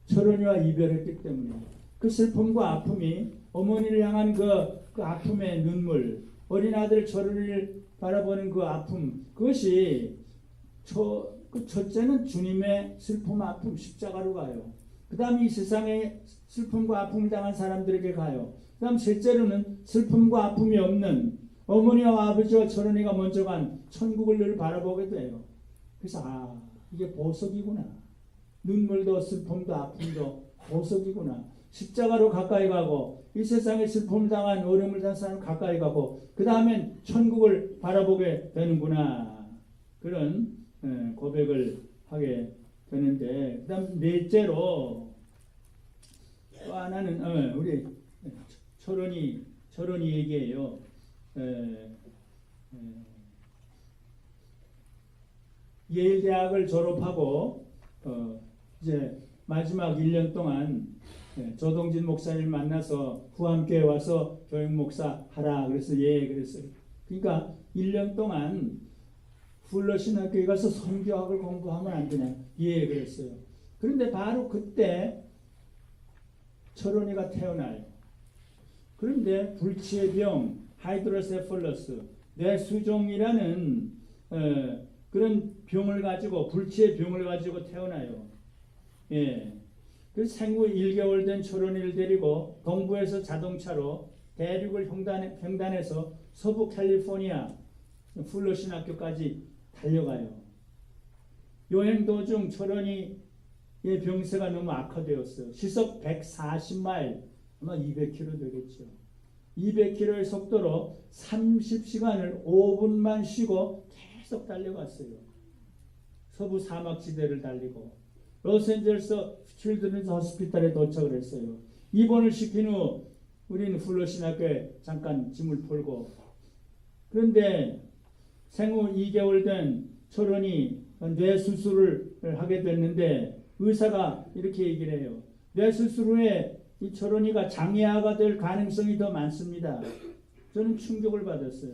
철원이와 이별했기 때문에 그 슬픔과 아픔이 어머니를 향한 그 아픔의 눈물, 어린 아들 철원이를 바라보는 그 아픔, 그것이 그 첫째는 주님의 슬픔, 아픔, 십자가로 가요. 그 다음 이 세상에 슬픔과 아픔을 당한 사람들에게 가요. 그 다음 셋째로는 슬픔과 아픔이 없는 어머니와 아버지와 철원이가 먼저 간 천국을 늘 바라보게 돼요. 그래서 이게 보석이구나. 눈물도 슬픔도 아픔도 보석이구나. 십자가로 가까이 가고 이 세상에 슬픔을 당한 어려움을 당한 사람 가까이 가고 그 다음엔 천국을 바라보게 되는구나. 그런 고백을 하게 되는데, 그 다음 넷째로 또 하나는 우리 철원이 얘기해요. 예일대학을 졸업하고 이제 마지막 1년 동안 조동진 목사님을 만나서 후암교회 와서 교육목사 하라 그래서 그랬어요. 그러니까 1년 동안 풀러신학교에 가서 선교학을 공부하면 안 되냐? 그랬어요. 그런데 바로 그때 철원이가 태어나요. 그런데 불치의 병, 하이드로세펄러스, 뇌수종이라는 그런 병을 가지고, 불치의 병을 가지고 태어나요. 그래서 생후 1개월 된 철원이를 데리고 동부에서 자동차로 대륙을 횡단해서 서부 캘리포니아 풀러신학교까지 달려가요. 여행 도중 철원이의 병세가 너무 악화되었어요. 시속 140마일, 아마 200km 되겠죠. 200km의 속도로 30시간을 5분만 쉬고 계속 달려갔어요. 서부 사막지대를 달리고 로스앤젤레스 칠드런스 호스피탈에 도착을 했어요. 입원을 시킨 후 우리는 풀러신학교에 잠깐 짐을 풀고, 그런데 생후 2개월 된 철원이 뇌 수술을 하게 됐는데 의사가 이렇게 얘기를 해요. 뇌 수술 후에 이 철원이가 장애아가 될 가능성이 더 많습니다. 저는 충격을 받았어요.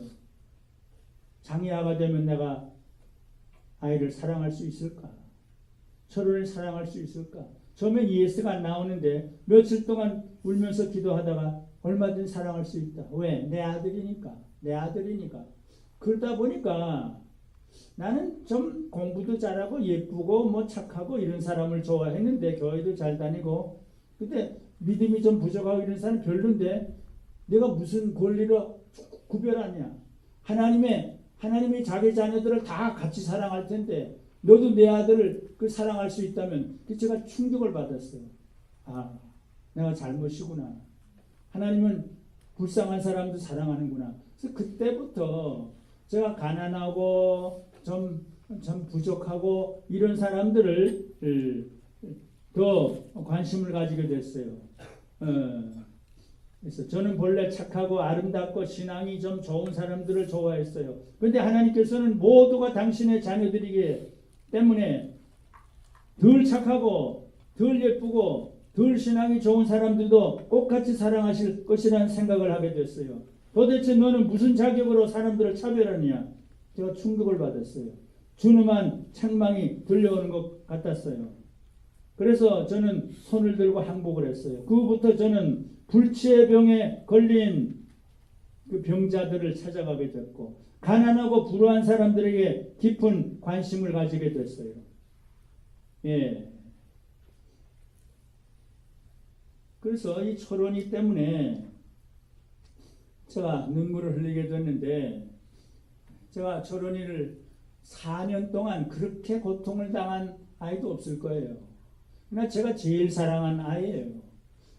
장애아가 되면 내가 아이를 사랑할 수 있을까? 철원을 사랑할 수 있을까? 처음엔 예스가 안 나오는데 며칠 동안 울면서 기도하다가 얼마든지 사랑할 수 있다. 왜? 내 아들이니까. 그러다 보니까 나는 좀 공부도 잘하고 예쁘고 뭐 착하고 이런 사람을 좋아했는데, 교회도 잘 다니고, 근데 믿음이 좀 부족하고 이런 사람 별론데 내가 무슨 권리로 구별하냐? 하나님이 자기 자녀들을 다 같이 사랑할 텐데 너도 내 아들을 사랑할 수 있다면, 제가 충격을 받았어요. 내가 잘못이구나. 하나님은 불쌍한 사람도 사랑하는구나. 그래서 그때부터 제가 가난하고 좀 부족하고 이런 사람들을 더 관심을 가지게 됐어요. 그래서 저는 본래 착하고 아름답고 신앙이 좀 좋은 사람들을 좋아했어요. 그런데 하나님께서는 모두가 당신의 자녀들이기 때문에 덜 착하고 덜 예쁘고 덜 신앙이 좋은 사람들도 똑같이 사랑하실 것이라는 생각을 하게 됐어요. 도대체 너는 무슨 자격으로 사람들을 차별하느냐? 제가 충격을 받았어요. 준엄한 책망이 들려오는 것 같았어요. 그래서 저는 손을 들고 항복을 했어요. 그후부터 저는 불치의 병에 걸린 그 병자들을 찾아가게 됐고, 가난하고 불우한 사람들에게 깊은 관심을 가지게 됐어요. 그래서 이 철원이 때문에 제가 눈물을 흘리게 됐는데, 제가 철원이를 4년 동안 그렇게 고통을 당한 아이도 없을 거예요. 그러나 제가 제일 사랑한 아이예요.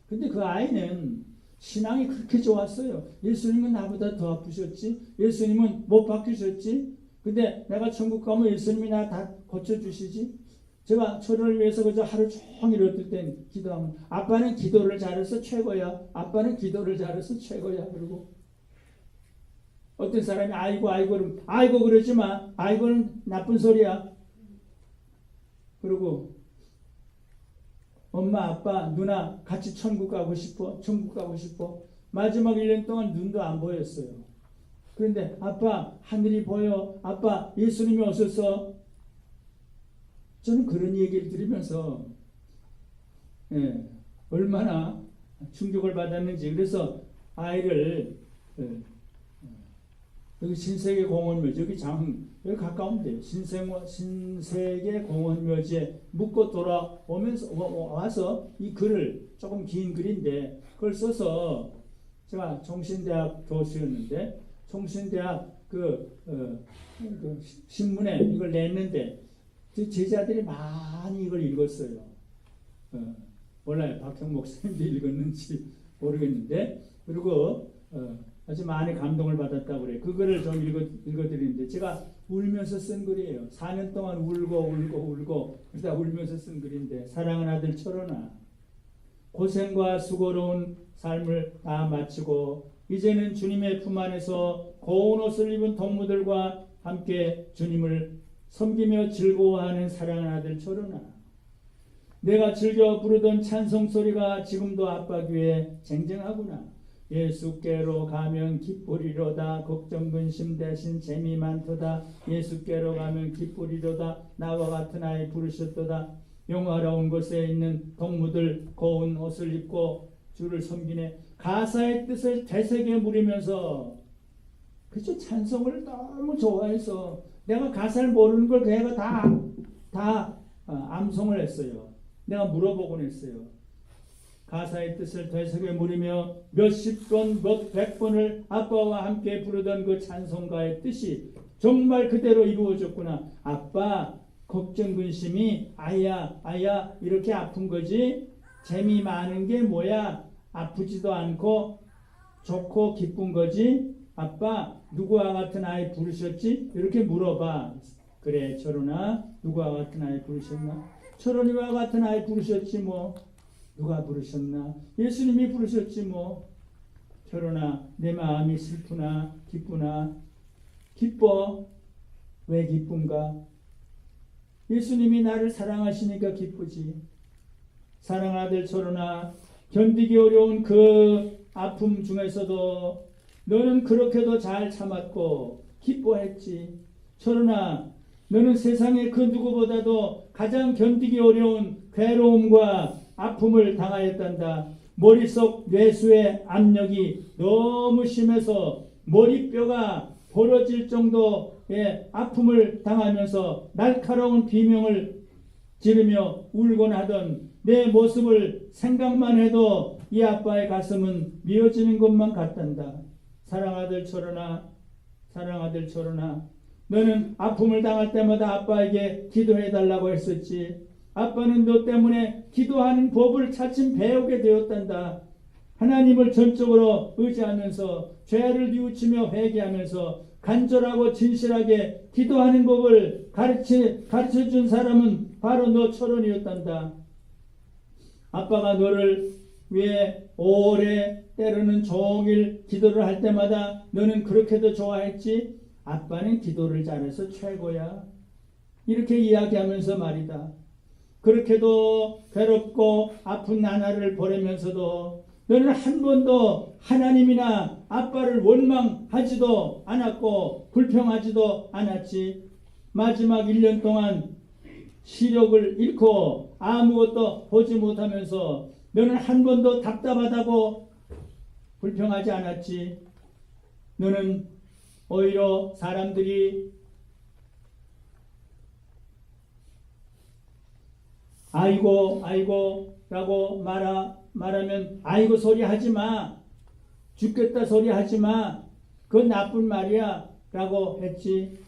근데 그 아이는 신앙이 그렇게 좋았어요. 예수님은 나보다 더 아프셨지? 예수님은 못 박히셨지? 근데 내가 천국 가면 예수님이 나 다 고쳐주시지? 제가 철원을 위해서 그저 하루 종일 어떨 땐 기도하면, 아빠는 기도를 잘해서 최고야. 아빠는 기도를 잘해서 최고야. 그러고 어떤 사람이 아이고 그러지 마. 아이고는 나쁜 소리야. 그리고 엄마, 아빠, 누나 같이 천국 가고 싶어? 천국 가고 싶어? 마지막 1년 동안 눈도 안 보였어요. 그런데 아빠, 하늘이 보여. 아빠, 예수님이 오셔서. 저는 그런 얘기를 들으면서 얼마나 충격을 받았는지. 그래서 아이를 여기 신세계 공원묘지, 여기 가까운데 신세계 공원묘지에 묻고 돌아오면서 와서 이 글을, 조금 긴 글인데 그걸 써서, 제가 종신대학 교수였는데 종신대학 그 신문에 이걸 냈는데 제자들이 많이 이걸 읽었어요. 몰라요. 박형 목사님도 읽었는지 모르겠는데, 그리고 아주 많이 감동을 받았다고 그래요. 그거를 좀 읽어드리는데, 제가 울면서 쓴 글이에요. 4년 동안 울고 그러다 울면서 쓴 글인데, 사랑하는 아들 철원아, 고생과 수고로운 삶을 다 마치고 이제는 주님의 품 안에서 고운 옷을 입은 동무들과 함께 주님을 섬기며 즐거워하는 사랑하는 아들 철원아, 내가 즐겨 부르던 찬송 소리가 지금도 아빠 귀에 쟁쟁하구나. 예수께로 가면 기쁘리로다. 걱정 근심 대신 재미 많도다. 예수께로 가면 기쁘리로다. 나와 같은 아이 부르셨도다. 영화로운 곳에 있는 동무들 고운 옷을 입고 주를 섬기네. 가사의 뜻을 되새겨 물으면서, 그쵸, 찬송을 너무 좋아해서 내가 가사를 모르는 걸 걔가 다 암송을 했어요. 내가 물어보곤 했어요. 가사의 뜻을 되새겨 물으며 몇십 번, 몇백 번을 아빠와 함께 부르던 그 찬송가의 뜻이 정말 그대로 이루어졌구나. 아빠, 걱정 근심이 아야 이렇게 아픈 거지, 재미 많은 게 뭐야? 아프지도 않고 좋고 기쁜 거지. 아빠, 누구와 같은 아이 부르셨지? 이렇게 물어봐. 그래, 철원아, 누구와 같은 아이 부르셨나? 철원이와 같은 아이 부르셨지 뭐. 누가 부르셨나? 예수님이 부르셨지 뭐. 철원아, 내 마음이 슬프나 기쁘나? 기뻐. 왜 기쁜가? 예수님이 나를 사랑하시니까 기쁘지. 사랑하는 아들 철원아, 견디기 어려운 그 아픔 중에서도 너는 그렇게도 잘 참았고 기뻐했지. 철원아, 너는 세상의 그 누구보다도 가장 견디기 어려운 괴로움과 아픔을 당하였단다. 머릿속 뇌수의 압력이 너무 심해서 머리뼈가 벌어질 정도의 아픔을 당하면서 날카로운 비명을 지르며 울곤 하던 내 모습을 생각만 해도 이 아빠의 가슴은 미어지는 것만 같단다. 사랑아들 철원아, 사랑아들 철원아, 너는 아픔을 당할 때마다 아빠에게 기도해달라고 했었지. 아빠는 너 때문에 기도하는 법을 차츰 배우게 되었단다. 하나님을 전적으로 의지하면서 죄를 뉘우치며 회개하면서 간절하고 진실하게 기도하는 법을 가르쳐준 사람은 바로 너 철원이었단다. 아빠가 너를 위해 오래 때로는 종일 기도를 할 때마다 너는 그렇게도 좋아했지. 아빠는 기도를 잘해서 최고야. 이렇게 이야기하면서 말이다. 그렇게도 괴롭고 아픈 나날을 보내면서도 너는 한 번도 하나님이나 아빠를 원망하지도 않았고 불평하지도 않았지. 마지막 1년 동안 시력을 잃고 아무것도 보지 못하면서 너는 한 번도 답답하다고 불평하지 않았지. 너는 오히려 사람들이 아이고 라고 말하면 아이고 소리 하지마, 죽겠다 소리 하지마, 그건 나쁜 말이야 라고 했지.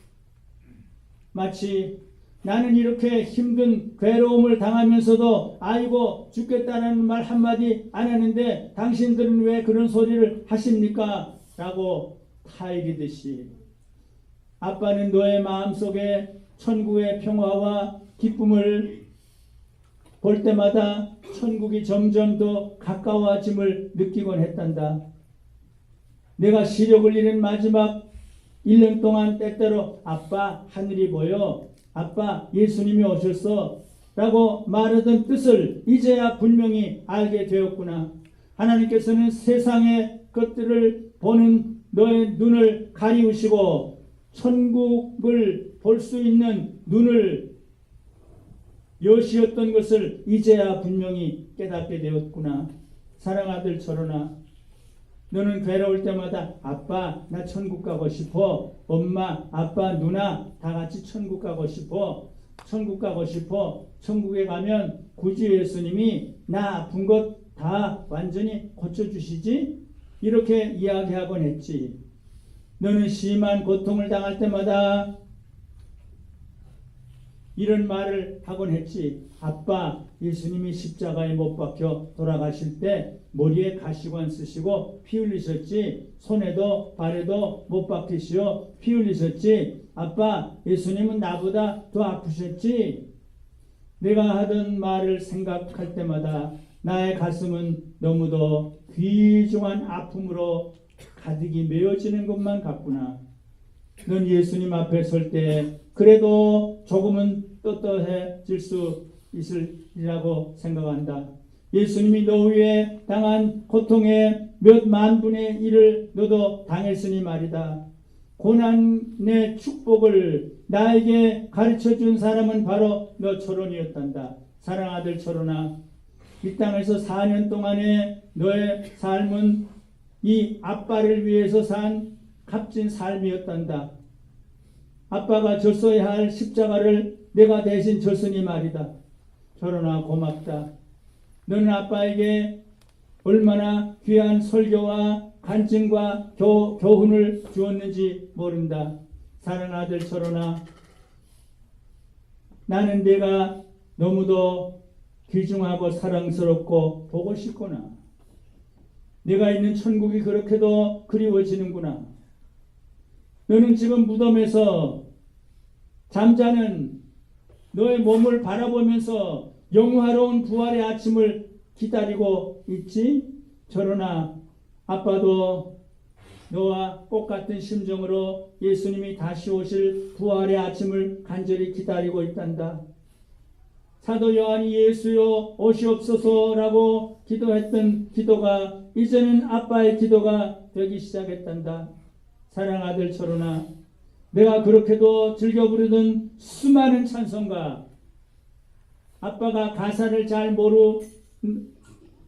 마치 나는 이렇게 힘든 괴로움을 당하면서도 아이고 죽겠다는 말 한마디 안 하는데 당신들은 왜 그런 소리를 하십니까? 라고 타이르듯이 아빠는 너의 마음속에 천국의 평화와 기쁨을 볼 때마다 천국이 점점 더 가까워짐을 느끼곤 했단다. 내가 시력을 잃은 마지막 1년 동안 때때로 아빠 하늘이 보여, 아빠 예수님이 오셔서 라고 말하던 뜻을 이제야 분명히 알게 되었구나. 하나님께서는 세상의 것들을 보는 너의 눈을 가리우시고 천국을 볼 수 있는 눈을 여시었던 것을 이제야 분명히 깨닫게 되었구나. 사랑아들 철원아, 너는 괴로울 때마다 아빠 나 천국 가고 싶어, 엄마 아빠 누나 다 같이 천국 가고 싶어, 천국 가고 싶어, 천국에 가면 구주 예수님이 나 아픈 것 다 완전히 고쳐주시지? 이렇게 이야기하곤 했지. 너는 심한 고통을 당할 때마다 이런 말을 하곤 했지. 아빠, 예수님이 십자가에 못 박혀 돌아가실 때 머리에 가시관 쓰시고 피 흘리셨지. 손에도 발에도 못 박히시오 피 흘리셨지. 아빠, 예수님은 나보다 더 아프셨지. 내가 하던 말을 생각할 때마다 나의 가슴은 너무도 귀중한 아픔으로 가득이 메어지는 것만 같구나. 넌 예수님 앞에 설 때 그래도 조금은 떳떳해질 수 있으리라고 생각한다. 예수님이 너 위에 당한 고통의 몇 만 분의 1을 너도 당했으니 말이다. 고난의 축복을 나에게 가르쳐준 사람은 바로 너 철원이었단다. 사랑아들 철원아, 이 땅에서 4년 동안의 너의 삶은 이 아빠를 위해서 산 값진 삶이었단다. 아빠가 졌어야 할 십자가를 내가 대신 졌으니 말이다. 철원아, 고맙다. 너는 아빠에게 얼마나 귀한 설교와 간증과 교훈을 주었는지 모른다. 사랑아들 철원아, 나는 내가 너무도 귀중하고 사랑스럽고 보고 싶구나. 내가 있는 천국이 그렇게도 그리워지는구나. 너는 지금 무덤에서 잠자는 너의 몸을 바라보면서 영화로운 부활의 아침을 기다리고 있지? 철원아, 아빠도 너와 똑같은 심정으로 예수님이 다시 오실 부활의 아침을 간절히 기다리고 있단다. 사도 요한이 예수여 오시옵소서라고 기도했던 기도가 이제는 아빠의 기도가 되기 시작했단다. 사랑아들 철원아, 내가 그렇게도 즐겨 부르던 수많은 찬송가, 아빠가 가사를 잘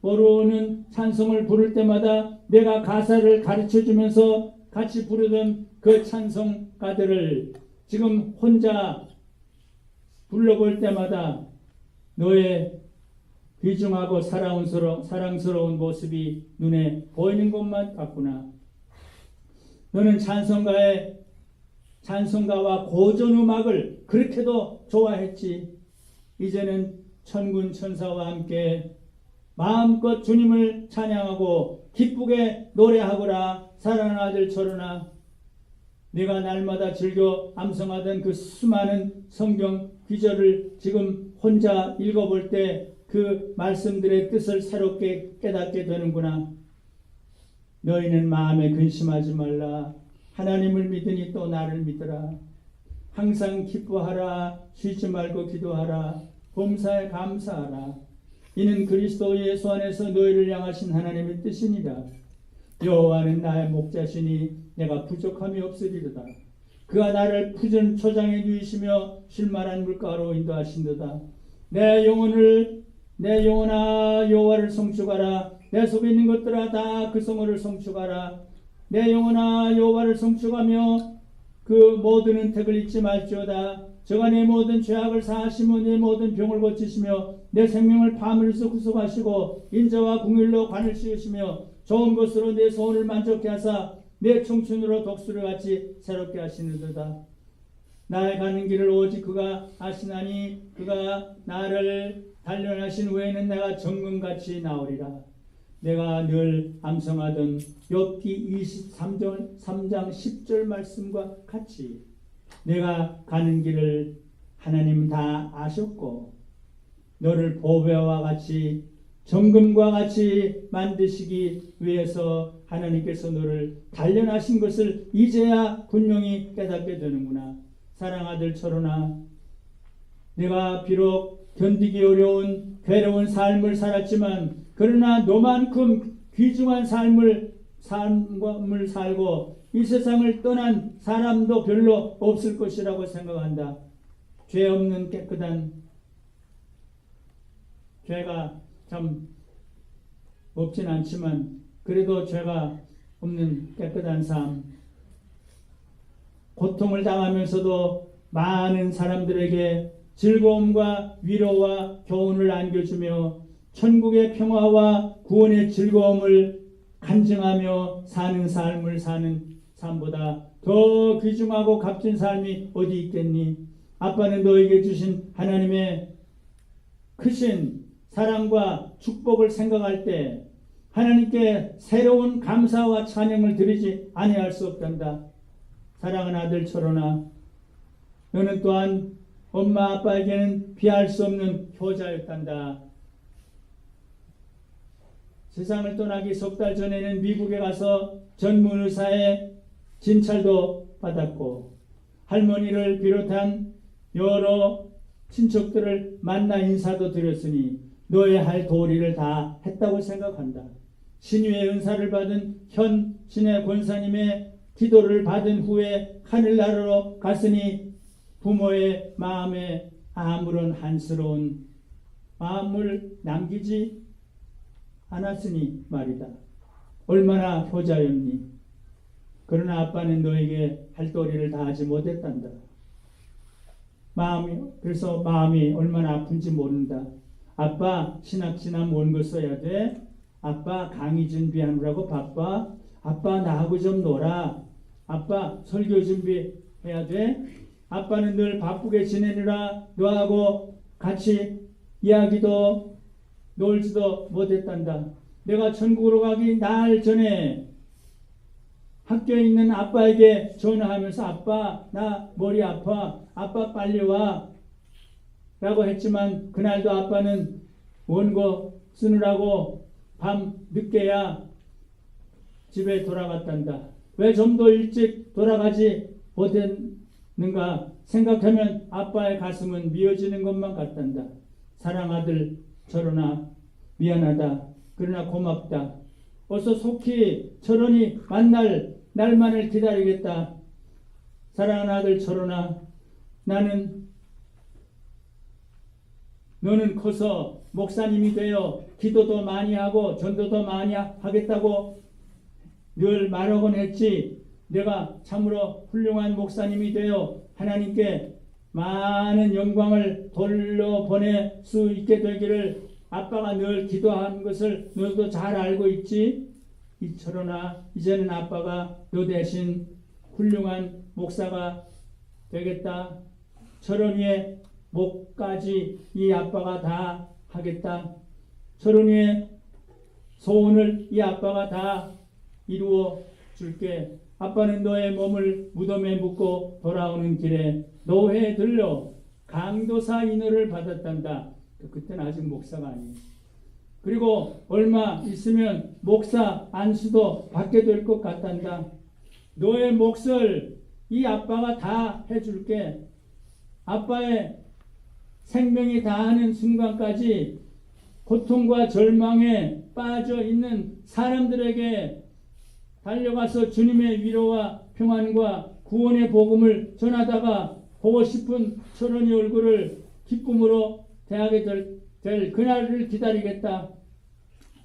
모르는 찬송을 부를 때마다 내가 가사를 가르쳐주면서 같이 부르던 그 찬송가들을 지금 혼자 불러볼 때마다 너의 귀중하고 사랑스러운 모습이 눈에 보이는 것만 같구나. 너는 찬송가와 고전음악을 그렇게도 좋아했지. 이제는 천군 천사와 함께 마음껏 주님을 찬양하고 기쁘게 노래하거라. 사랑하는 아들 철원아, 내가 날마다 즐겨 암송하던 그 수많은 성경 구절을 지금 혼자 읽어볼 때 그 말씀들의 뜻을 새롭게 깨닫게 되는구나. 너희는 마음에 근심하지 말라. 하나님을 믿으니 또 나를 믿으라. 항상 기뻐하라. 쉬지 말고 기도하라. 범사에 감사하라. 이는 그리스도 예수 안에서 너희를 향하신 하나님의 뜻이니라. 여호와는 나의 목자시니 내가 부족함이 없으리로다. 그가 나를 푸른 초장에 누이시며 쉴만한 물가로 인도하신도다. 내 영혼아 여호와를 송축하라. 내 속에 있는 것들아 다 그 성호를 송축하라. 내 영혼아 여호와를 송축하며 그 모든 은택을 잊지 말지어다. 저가 내 모든 죄악을 사하시며 내 모든 병을 고치시며 내 생명을 파멸에서 구속하시고 인자와 궁일로 관을 씌우시며 좋은 것으로 내 소원을 만족케 하사 내 청춘으로 독수리 같이 새롭게 하시는도다. 나의 가는 길을 오직 그가 아시나니 그가 나를 단련하신 후에는 내가 정금같이 나오리라. 내가 늘 암송하던 욥기 23장 10절 말씀과 같이 내가 가는 길을 하나님 다 아셨고 너를 보배와 같이 정금과 같이 만드시기 위해서 하나님께서 너를 단련하신 것을 이제야 분명히 깨닫게 되는구나. 사랑아들 철원아, 내가 비록 견디기 어려운 괴로운 삶을 살았지만 그러나 너만큼 귀중한 삶을 살고 이 세상을 떠난 사람도 별로 없을 것이라고 생각한다. 죄 없는 깨끗한, 죄가 참 없진 않지만 그래도 죄가 없는 깨끗한 삶, 고통을 당하면서도 많은 사람들에게 즐거움과 위로와 교훈을 안겨주며 천국의 평화와 구원의 즐거움을 간증하며 사는 삶을 사는 삶보다 더 귀중하고 값진 삶이 어디 있겠니? 아빠는 너에게 주신 하나님의 크신 사랑과 축복을 생각할 때 하나님께 새로운 감사와 찬양을 드리지 아니할 수 없단다. 사랑하는 아들 철원아, 너는 또한 엄마 아빠에게는 비할 수 없는 효자였단다. 세상을 떠나기 석 달 전에는 미국에 가서 전문 의사의 진찰도 받았고 할머니를 비롯한 여러 친척들을 만나 인사도 드렸으니 너의 할 도리를 다 했다고 생각한다. 신유의 은사를 받은 현 신의 권사님의 기도를 받은 후에 하늘나라로 갔으니 부모의 마음에 아무런 한스러운 마음을 남기지 않았으니 말이다. 얼마나 효자였니? 그러나 아빠는 너에게 할 도리를 다 하지 못했단다. 그래서 마음이 얼마나 아픈지 모른다. 아빠 신학진학 온 거 써야 돼. 아빠 강의 준비하느라고 바빠. 아빠 나하고 좀 놀아. 아빠 설교 준비해야 돼. 아빠는 늘 바쁘게 지내느라 너하고 같이 이야기도 놀지도 못했단다. 내가 천국으로 가기 날 전에 학교에 있는 아빠에게 전화하면서 아빠 나 머리 아파. 아빠 빨리 와. 라고 했지만 그날도 아빠는 원고 쓰느라고 밤 늦게야 집에 돌아갔단다. 왜 좀 더 일찍 돌아가지 못했는가 생각하면 아빠의 가슴은 미어지는 것만 같단다. 사랑 아들 철원아, 미안하다. 그러나 고맙다. 어서 속히 철원이 만날 날만을 기다리겠다. 사랑하는 아들 철원아, 너는 커서 목사님이 되어 기도도 많이 하고 전도도 많이 하겠다고 늘 말하곤 했지. 내가 참으로 훌륭한 목사님이 되어 하나님께 많은 영광을 돌려보낼 수 있게 되기를 아빠가 늘 기도한 것을 너도 잘 알고 있지. 이철원아, 이제는 아빠가 너 대신 훌륭한 목사가 되겠다. 철원이의 목까지 이 아빠가 다 하겠다. 철원이의 소원을 이 아빠가 다 이루어 줄게. 아빠는 너의 몸을 무덤에 묻고 돌아오는 길에 노회에 들러 강도사 인허를 받았단다. 그때는 아직 목사가 아니에요. 그리고 얼마 있으면 목사 안수도 받게 될 것 같단다. 너의 몫을 이 아빠가 다 해줄게. 아빠의 생명이 다하는 순간까지 고통과 절망에 빠져 있는 사람들에게 달려가서 주님의 위로와 평안과 구원의 복음을 전하다가 보고 싶은 철원이 얼굴을 기쁨으로 대하게 될 그날을 기다리겠다.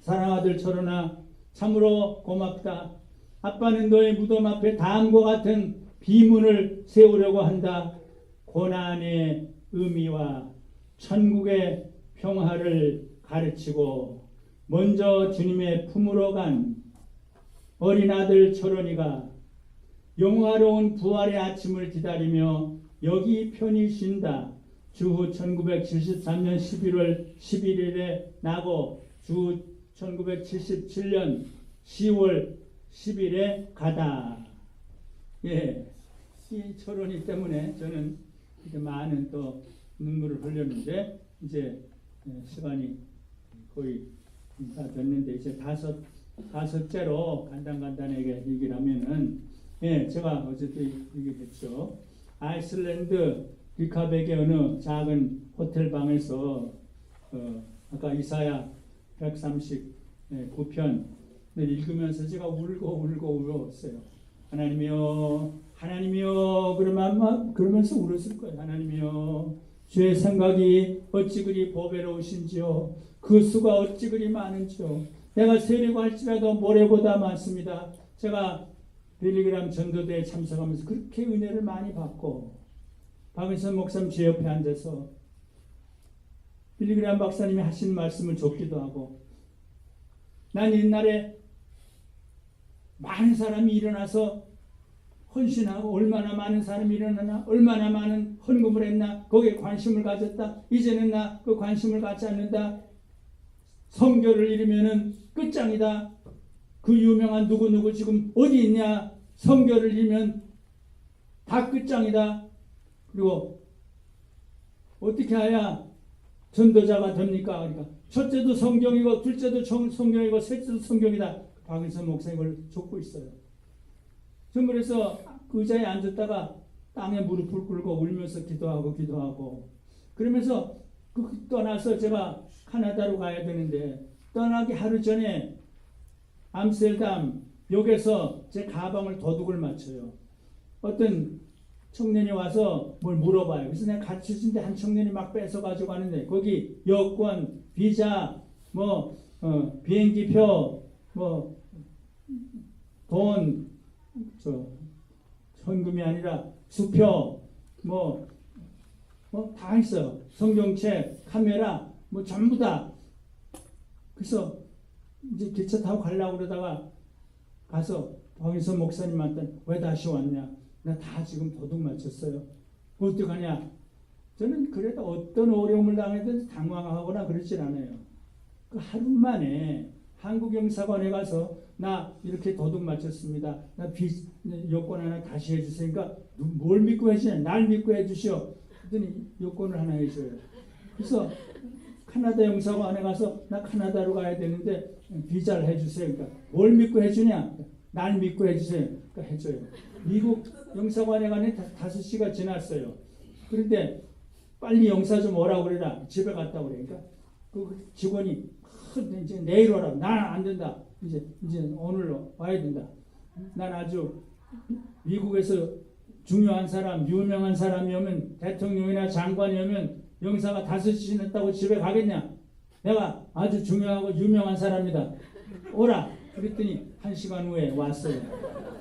사랑아들 철원아, 참으로 고맙다. 아빠는 너의 무덤 앞에 다음과 같은 비문을 세우려고 한다. 고난의 의미와 천국의 평화를 가르치고 먼저 주님의 품으로 간 어린 아들 철원이가 영화로운 부활의 아침을 기다리며 여기 편히 쉰다. 주후 1973년 11월 11일에 나고 주 1977년 10월 10일에 가다. 예, 이 철원이 때문에 저는 이렇게 많은 또 눈물을 흘렸는데 이제 시간이 거의 다 됐는데 이제 다섯째로 간단하게 얘기를 하면은, 예, 제가 어제도 얘기했죠. 아이슬란드 리카백의 어느 작은 호텔 방에서 아까 이사야 139편을 읽으면서 제가 울고 울었어요. 하나님이여, 하나님이여, 그러면서 울었을 거예요. 하나님이여, 주의 생각이 어찌 그리 보배로우신지요. 그 수가 어찌 그리 많은지요. 내가 세려고 할지라도 모래보다 많습니다. 제가 빌리그람 전도대에 참석하면서 그렇게 은혜를 많이 받고 박은선 목사님 제 옆에 앉아서 빌리그람 박사님이 하신 말씀을 줬기도 하고, 난 옛날에 많은 사람이 일어나서 헌신하고 얼마나 많은 사람이 일어나나, 얼마나 많은 헌금을 했나, 거기에 관심을 가졌다. 이제는 나 그 관심을 갖지 않는다. 성교를 잃으면은 끝장이다. 그 유명한 누구누구 지금 어디 있냐. 성교를 잃으면 다 끝장이다. 그리고 어떻게 해야 전도자가 됩니까? 그러니까 첫째도 성경이고 둘째도 성경이고 셋째도 성경이다. 박은선 목사님 을 줬고 있어요. 전 그래서 그 의자에 앉았다가 땅에 무릎을 꿇고 울면서 기도하고 그러면서 떠나서 제가 카나다로 가야 되는데, 떠나기 하루 전에 암스테르담 역에서 제 가방을 도둑을 맞춰요. 어떤 청년이 와서 뭘 물어봐요. 그래서 내가 가르쳐준데 한 청년이 막 뺏어가지고 가는데, 거기 여권, 비자, 비행기표, 돈, 현금이 아니라 수표, 다 있어요. 성경책, 카메라, 전부 다. 그래서 이제 기차 타고 가려고 그러다가 가서 박인선 목사님한테 왜 다시 왔냐? 나 다 지금 도둑 맞췄어요. 어떡하냐? 저는 그래도 어떤 어려움을 당해도 당황하거나 그러질 않아요. 그 하루 만에 한국영사관에 가서 나 이렇게 도둑 맞췄습니다. 나 여권 하나 다시 해주세요. 뭘 믿고 해주냐? 날 믿고 해주시오. 그랬더니 여권을 하나 해줘요. 그래서 카나다 영사관에 가서 나 카나다로 가야 되는데 비자를 해주세요. 그러니까 뭘 믿고 해주냐? 날 믿고 해주세요. 그러니까 해줘요. 미국 영사관에 가니 5시가 지났어요. 그런데 빨리 영사 좀 오라고 그래라. 집에 갔다 그러니까 그 직원이 이제 내일 오라고. 난 안 된다. 이제 오늘로 와야 된다. 난 아주 미국에서 중요한 사람, 유명한 사람이 오면, 대통령이나 장관이 오면 영사가 5시 지났다고 집에 가겠냐? 내가 아주 중요하고 유명한 사람이다. 오라. 그랬더니 1시간 후에 왔어요.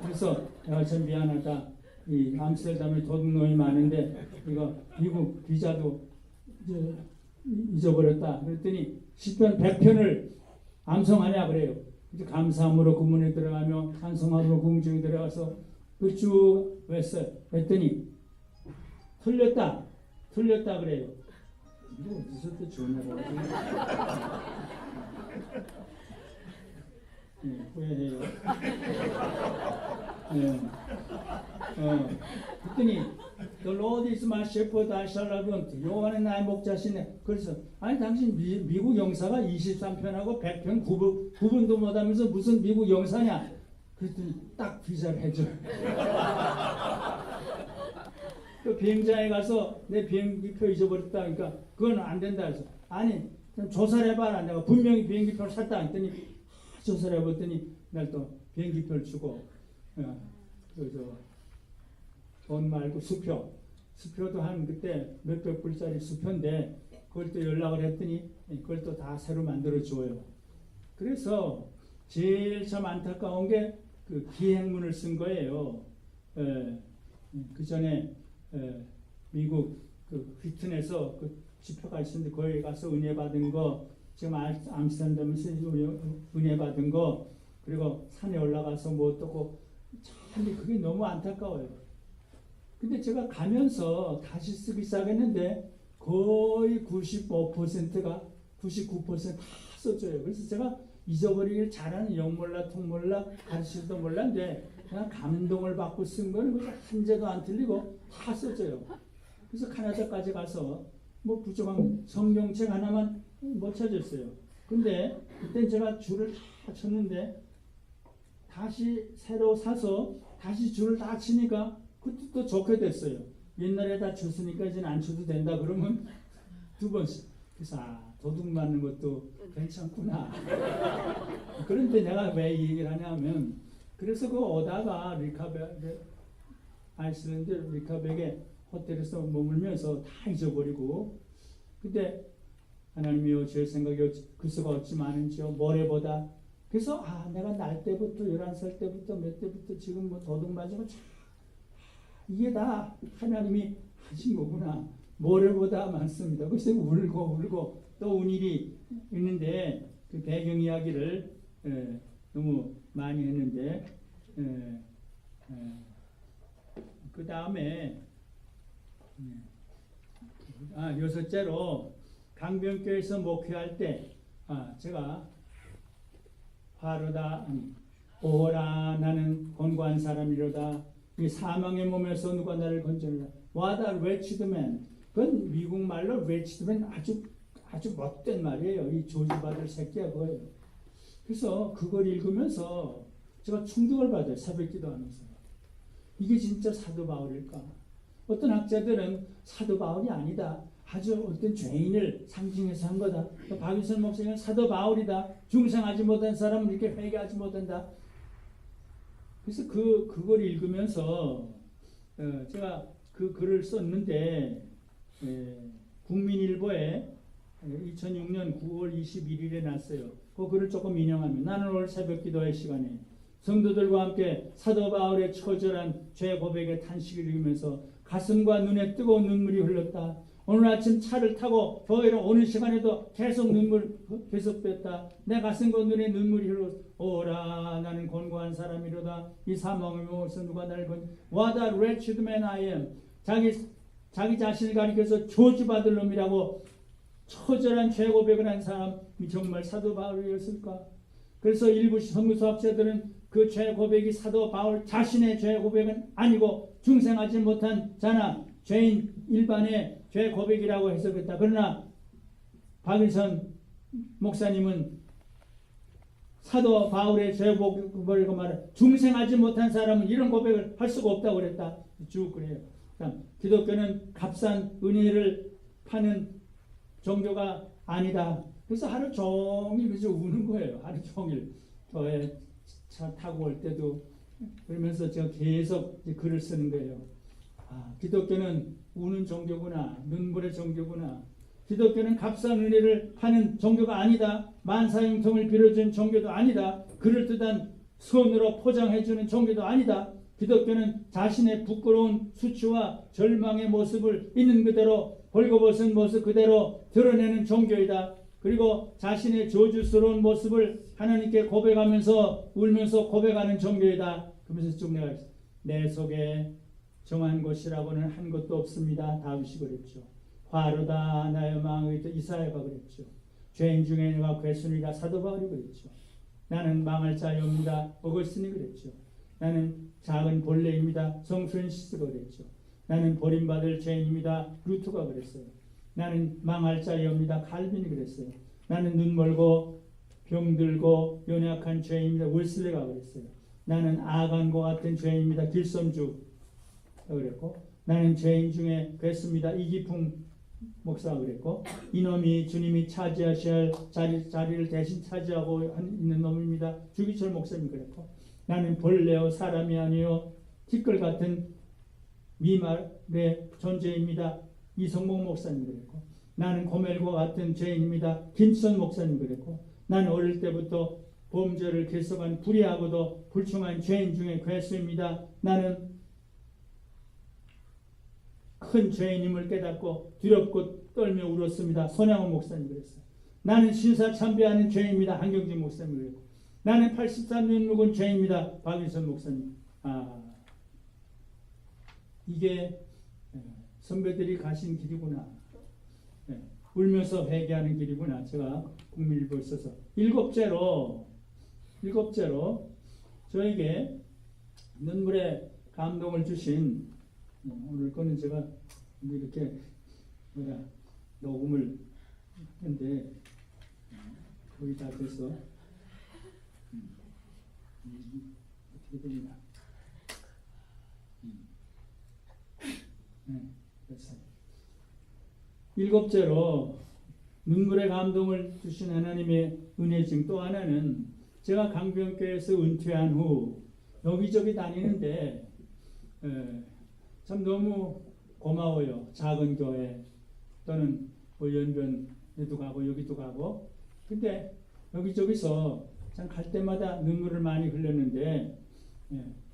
그래서 내가 참 미안하다. 이 암스테르담에 도둑놈이 많은데 이거 미국 비자도 잊어버렸다. 그랬더니 시편 100편을 암송하냐 그래요. 이제 감사함으로 구문에 들어가며 찬송함으로 궁중에 들어가서 그 쭉 했어요. 했더니 틀렸다 그래요. 이거 어디서 또 좋냐고. 후회해요. 그랬더니 The Lord is my shepherd, I shall not want. 여호와는 나의 목자시네. 그래서 아니 당신 미국 영사가 23편하고 100편 구분도 못하면서 무슨 미국 영사냐? 그랬더니 딱 비자를 해줘. 또 비행장에 가서 내 비행기표 잊어버렸다. 그러니까 그건 안 된다 해서 아니 조사를 해봐라. 내가 분명히 비행기표를 샀다 했더니 조사를 해봤더니 날 또 비행기표를 주고 돈 말고 수표도 한 그때 몇백 불짜리 수표인데 그걸 또 연락을 했더니 그걸 또 다 새로 만들어 줘요. 그래서 제일 참 안타까운 게 그 기행문을 쓴 거예요. 그 전에 미국 그 휘튼에서 그 집회가 있었는데 거기 가서 은혜 받은 거, 지금 암스테르담에서 은혜 받은 거, 그리고 산에 올라가서 뭐 어떻고 참 그게 너무 안타까워요. 근데 제가 가면서 다시 쓰기 시작했는데 거의 95%가 99% 다 써줘요. 그래서 제가 잊어버리길 잘하는 영 몰라 통 몰라 가르치지도 몰랐는데 그냥 감동을 받고 쓴 거는 한 제도 안 틀리고 다 써줘요. 그래서 카나다까지 가서 뭐 부족한 성경책 하나만 못 찾았어요. 근데 그때 제가 줄을 다 쳤는데 다시 새로 사서 다시 줄을 다 치니까 그것도 또 좋게 됐어요. 옛날에 다 쳤으니까 이제는 안 쳐도 된다 그러면 두 번. 그래서 도둑 맞는 것도 괜찮구나. 그런데 내가 왜 이 얘기를 하냐면 그래서 그 오다가 아이슬란드 리카백의 호텔에서 머물면서 다 잊어버리고 근데 하나님이여 제 생각에 글쓰가 어찌 많은지요 모래보다 그래서 내가 날 때부터 11살 때부터 몇 때부터 지금 뭐 도둑 맞은 이게 다 하나님이 하신 거구나. 모래보다 많습니다. 그래서 울고 또 운일이 있는데 그 배경 이야기를 너무 많이 했는데 그 다음에 여섯째로 강변교회에서 목회할 때 제가 화로다 오호라 나는 곤고한 사람이로다 이 사망의 몸에서 누가 나를 건져내라 와다 wretchedman 그건 미국 말로 wretchedman 아주 못된 말이에요. 이 조지받을 새끼야 그거예요. 그래서 그걸 읽으면서 제가 충격을 받아요. 새벽 기도하면서 이게 진짜 사도 바울일까? 어떤 학자들은 사도 바울이 아니다. 아주 어떤 죄인을 상징해서 한 거다. 박윤선 목사님은 사도 바울이다. 중생하지 못한 사람은 이렇게 회개하지 못한다. 그래서 그걸 읽으면서 제가 그 글을 썼는데 국민일보에 2006년 9월 21일에 났어요. 그 글을 조금 인용하면 나는 오늘 새벽 기도의 시간에 성도들과 함께 사도 바울의 처절한 죄 고백의 탄식을 읽으면서 가슴과 눈에 뜨거운 눈물이 흘렀다. 오늘 아침 차를 타고 교회로 오는 시간에도 계속 눈물 계속 뺐다. 내 가슴과 눈에 눈물이 흘러 오라 나는 곤고한 사람이로다. 이 사망의 몸에서 누가 나를 건 What a wretched man I am. 자기 자신을 가리켜서 저주받을 놈이라고 처절한 죄 고백을 한 사람이 정말 사도 바울이었을까? 그래서 일부 성서학자들은 그 죄 고백이 사도 바울 자신의 죄 고백은 아니고 중생하지 못한 자나 죄인 일반의 죄 고백이라고 해석했다. 그러나 박일선 목사님은 사도 바울의 죄 고백을 말해 중생하지 못한 사람은 이런 고백을 할 수가 없다고 그랬다. 쭉 그래요. 기독교는 값싼 은혜를 파는 종교가 아니다. 그래서 하루 종일 그저 우는 거예요. 하루 종일 교회 차 타고 올 때도 그러면서 제가 계속 글을 쓰는 거예요. 기독교는 우는 종교구나. 눈물의 종교구나. 기독교는 값싼 은혜를 파는 종교가 아니다. 만사형통을 빌어준 종교도 아니다. 그럴듯한 선으로 포장해주는 종교도 아니다. 기독교는 자신의 부끄러운 수치와 절망의 모습을 있는 그대로 벌거벗은 모습 그대로 드러내는 종교이다. 그리고 자신의 저주스러운 모습을 하나님께 고백하면서 울면서 고백하는 종교이다. 그러면서 쭉 내 속에 정한 곳이라고는 한 것도 없습니다. 다윗이 그랬죠. 화로다 나의 마음이 이사야가 그랬죠. 죄인 중에 내가 괴순이라 사도 바울이 그랬죠. 나는 망할 자여옵니다. 어거스틴이 그랬죠. 나는 작은 본래입니다. 성 프란시스가 그랬죠. 나는 버림받을 죄인입니다. 루트가 그랬어요. 나는 망할 자여옵니다. 칼빈이 그랬어요. 나는 눈멀고 병들고 연약한 죄인입니다. 웨슬레가 그랬어요. 나는 아간과 같은 죄인입니다. 길섬주가 그랬고 나는 죄인 중에 그랬습니다. 이기풍 목사가 그랬고 이놈이 주님이 차지하셔야 할 자리를 대신 차지하고 있는 놈입니다. 주기철 목사님이 그랬고 나는 벌레요 사람이 아니요 티끌 같은 미말의 존재입니다. 이성봉 목사님 그랬고 나는 고멜과 같은 죄인입니다. 김선 목사님 그랬고 나는 어릴 때부터 범죄를 계속한 불의하고도 불충한 죄인 중에 괴수입니다. 나는 큰 죄인임을 깨닫고 두렵고 떨며 울었습니다. 손양원 목사님 그랬어요. 나는 신사참배하는 죄인입니다. 한경진 목사님 그랬고 나는 83년 묵은 죄인입니다. 박일선 목사님. 이게 선배들이 가신 길이구나. 울면서 회개하는 길이구나. 제가 국민일보에 써서 일곱째로 저에게 눈물의 감동을 주신 오늘 거는 제가 이렇게 녹음을 했는데 거의 다 돼서 어떻게 되냐 몇 살? 일곱째로 눈물의 감동을 주신 하나님의 은혜 중 또 하나는 제가 강변교회에서 은퇴한 후 여기저기 다니는데 참 너무 고마워요. 작은 교회 또는 뭐 연변에도 가고 여기도 가고. 근데 여기저기서 참 갈 때마다 눈물을 많이 흘렸는데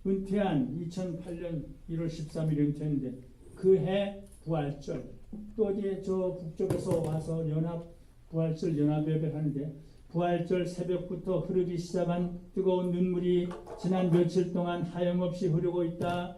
은퇴한 2008년 1월 13일 은퇴했는데 그 해 부활절 또 어디에 저 북쪽에서 와서 부활절 연합예배 하는데 부활절 새벽부터 흐르기 시작한 뜨거운 눈물이 지난 며칠 동안 하염없이 흐르고 있다.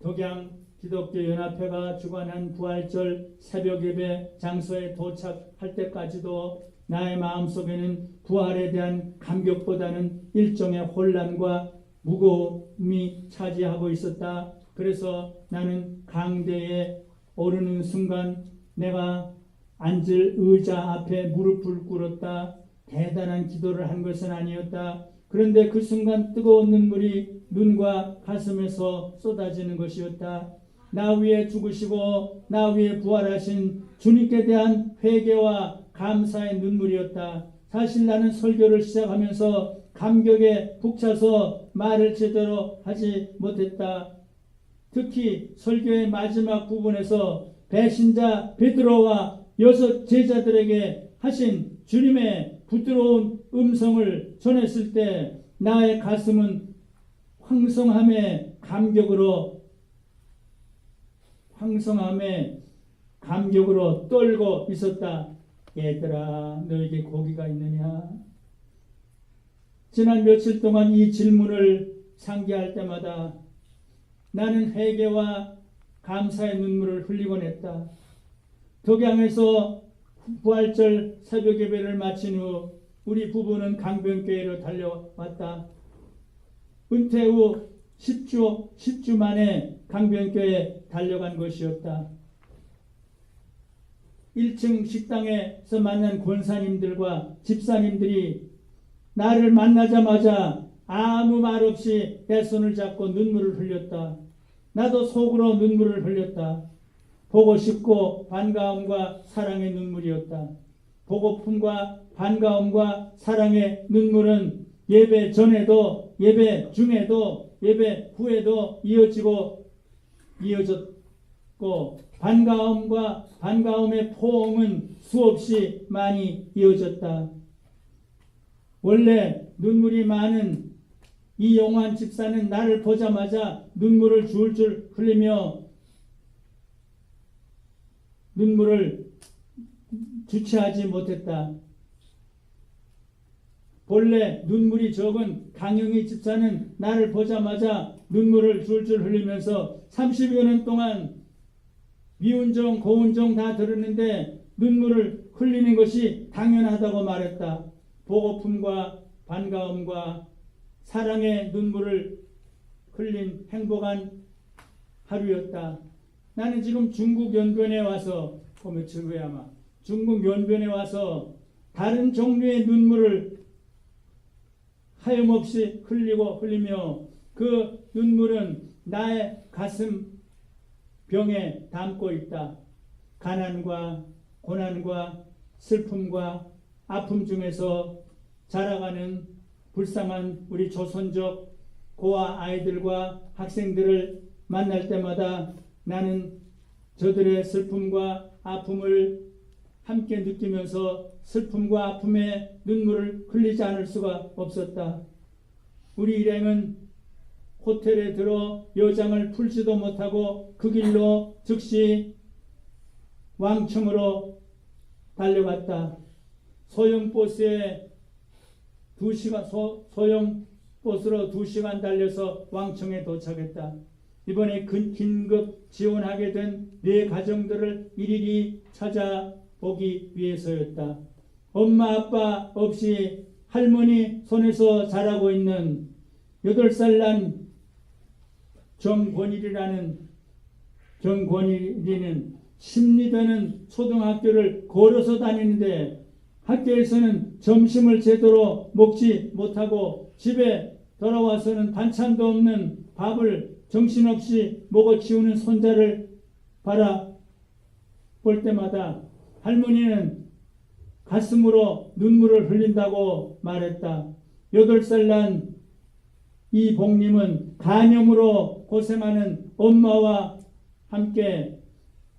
덕양 기독교 연합회가 주관한 부활절 새벽 예배 장소에 도착할 때까지도 나의 마음속에는 부활에 대한 감격보다는 일종의 혼란과 무거움이 차지하고 있었다. 그래서 나는 강대에 오르는 순간 내가 앉을 의자 앞에 무릎을 꿇었다. 대단한 기도를 한 것은 아니었다. 그런데 그 순간 뜨거운 눈물이 눈과 가슴에서 쏟아지는 것이었다. 나 위에 죽으시고 나 위에 부활하신 주님께 대한 회개와 감사의 눈물이었다. 사실 나는 설교를 시작하면서 감격에 북차서 말을 제대로 하지 못했다. 특히 설교의 마지막 부분에서 배신자 베드로와 6 제자들에게 하신 주님의 부드러운 음성을 전했을 때 나의 가슴은 황성함의 감격으로 떨고 있었다. 얘들아, 너에게 고기가 있느냐? 지난 며칠 동안 이 질문을 상기할 때마다 나는 회개와 감사의 눈물을 흘리곤 했다. 덕양에서 부활절 새벽 예배를 마친 후 우리 부부는 강변교회로 달려왔다. 은퇴 후 10주 만에 강변교회에 달려간 것이었다. 1층 식당에서 만난 권사님들과 집사님들이 나를 만나자마자 아무 말 없이 내 손을 잡고 눈물을 흘렸다. 나도 속으로 눈물을 흘렸다. 보고 싶고 반가움과 사랑의 눈물이었다. 보고픔과 반가움과 사랑의 눈물은 예배 전에도 예배 중에도 예배 후에도 이어졌고 반가움과 반가움의 포옹은 수없이 많이 이어졌다. 원래 눈물이 많은 이용환 집사는 나를 보자마자 눈물을 줄줄 흘리며 눈물을 주체하지 못했다. 본래 눈물이 적은 강영희 집사는 나를 보자마자 눈물을 줄줄 흘리면서 30여 년 동안 미운정 고운정 다 들었는데 눈물을 흘리는 것이 당연하다고 말했다. 보고픔과 반가움과 사랑의 눈물을 흘린 행복한 하루였다. 나는 지금 중국 연변에 와서 며칠 후에 아마 중국 연변에 와서 다른 종류의 눈물을 하염없이 흘리며 그 눈물은 나의 가슴 병에 담고 있다. 가난과 고난과 슬픔과 아픔 중에서 자라가는 불쌍한 우리 조선족 고아 아이들과 학생들을 만날 때마다 나는 저들의 슬픔과 아픔을 함께 느끼면서 슬픔과 아픔의 눈물을 흘리지 않을 수가 없었다. 우리 일행은 호텔에 들어 여장을 풀지도 못하고 그 길로 즉시 왕청으로 달려갔다. 소형 버스로 2시간 달려서 왕청에 도착했다. 이번에 긴급 지원하게 된 4가정들을 일일이 찾아보기 위해서였다. 엄마 아빠 없이 할머니 손에서 자라고 있는 8살 난 정권일이는 심리되는 초등학교를 걸어서 다니는데 학교에서는 점심을 제대로 먹지 못하고 집에 돌아와서는 반찬도 없는 밥을 정신없이 먹어 치우는 손자를 바라볼 때마다 할머니는 가슴으로 눈물을 흘린다고 말했다. 8살 난 이 복님은 간염으로 고생하는 엄마와 함께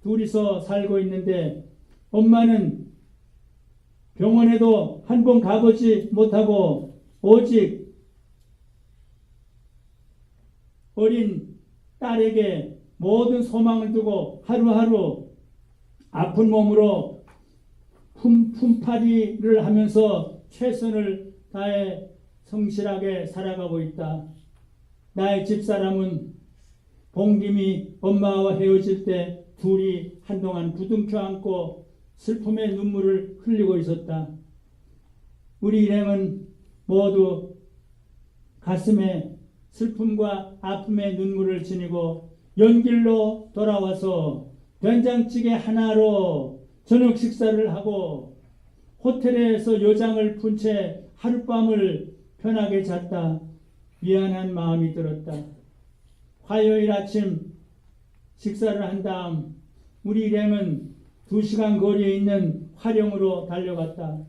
둘이서 살고 있는데 엄마는 병원에도 한 번 가보지 못하고 오직 어린 딸에게 모든 소망을 두고 하루하루 아픈 몸으로 품팔이를 하면서 최선을 다해 성실하게 살아가고 있다. 나의 집사람은 봉김이 엄마와 헤어질 때 둘이 한동안 부둥켜 안고 슬픔의 눈물을 흘리고 있었다. 우리 일행은 모두 가슴에 슬픔과 아픔의 눈물을 지니고 연길로 돌아와서 된장찌개 하나로 저녁 식사를 하고 호텔에서 요장을 푼 채 하룻밤을 편하게 잤다. 미안한 마음이 들었다. 화요일 아침 식사를 한 다음 우리 일행은 2시간 거리에 있는 화령으로 달려갔다.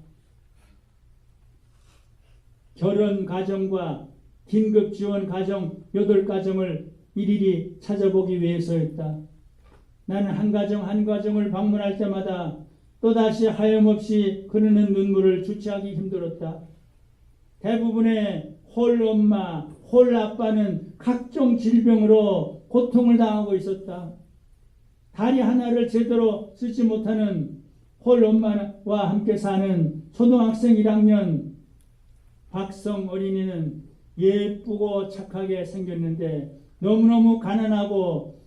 결혼 가정과 긴급 지원 가정 8가정을 일일이 찾아보기 위해서였다. 나는 한 가정 한 가정을 방문할 때마다 또다시 하염없이 흐르는 눈물을 주체하기 힘들었다. 대부분의 홀 엄마, 홀 아빠는 각종 질병으로 고통을 당하고 있었다. 다리 하나를 제대로 쓰지 못하는 홀 엄마와 함께 사는 초등학생 1학년 박성 어린이는 예쁘고 착하게 생겼는데 너무너무 가난하고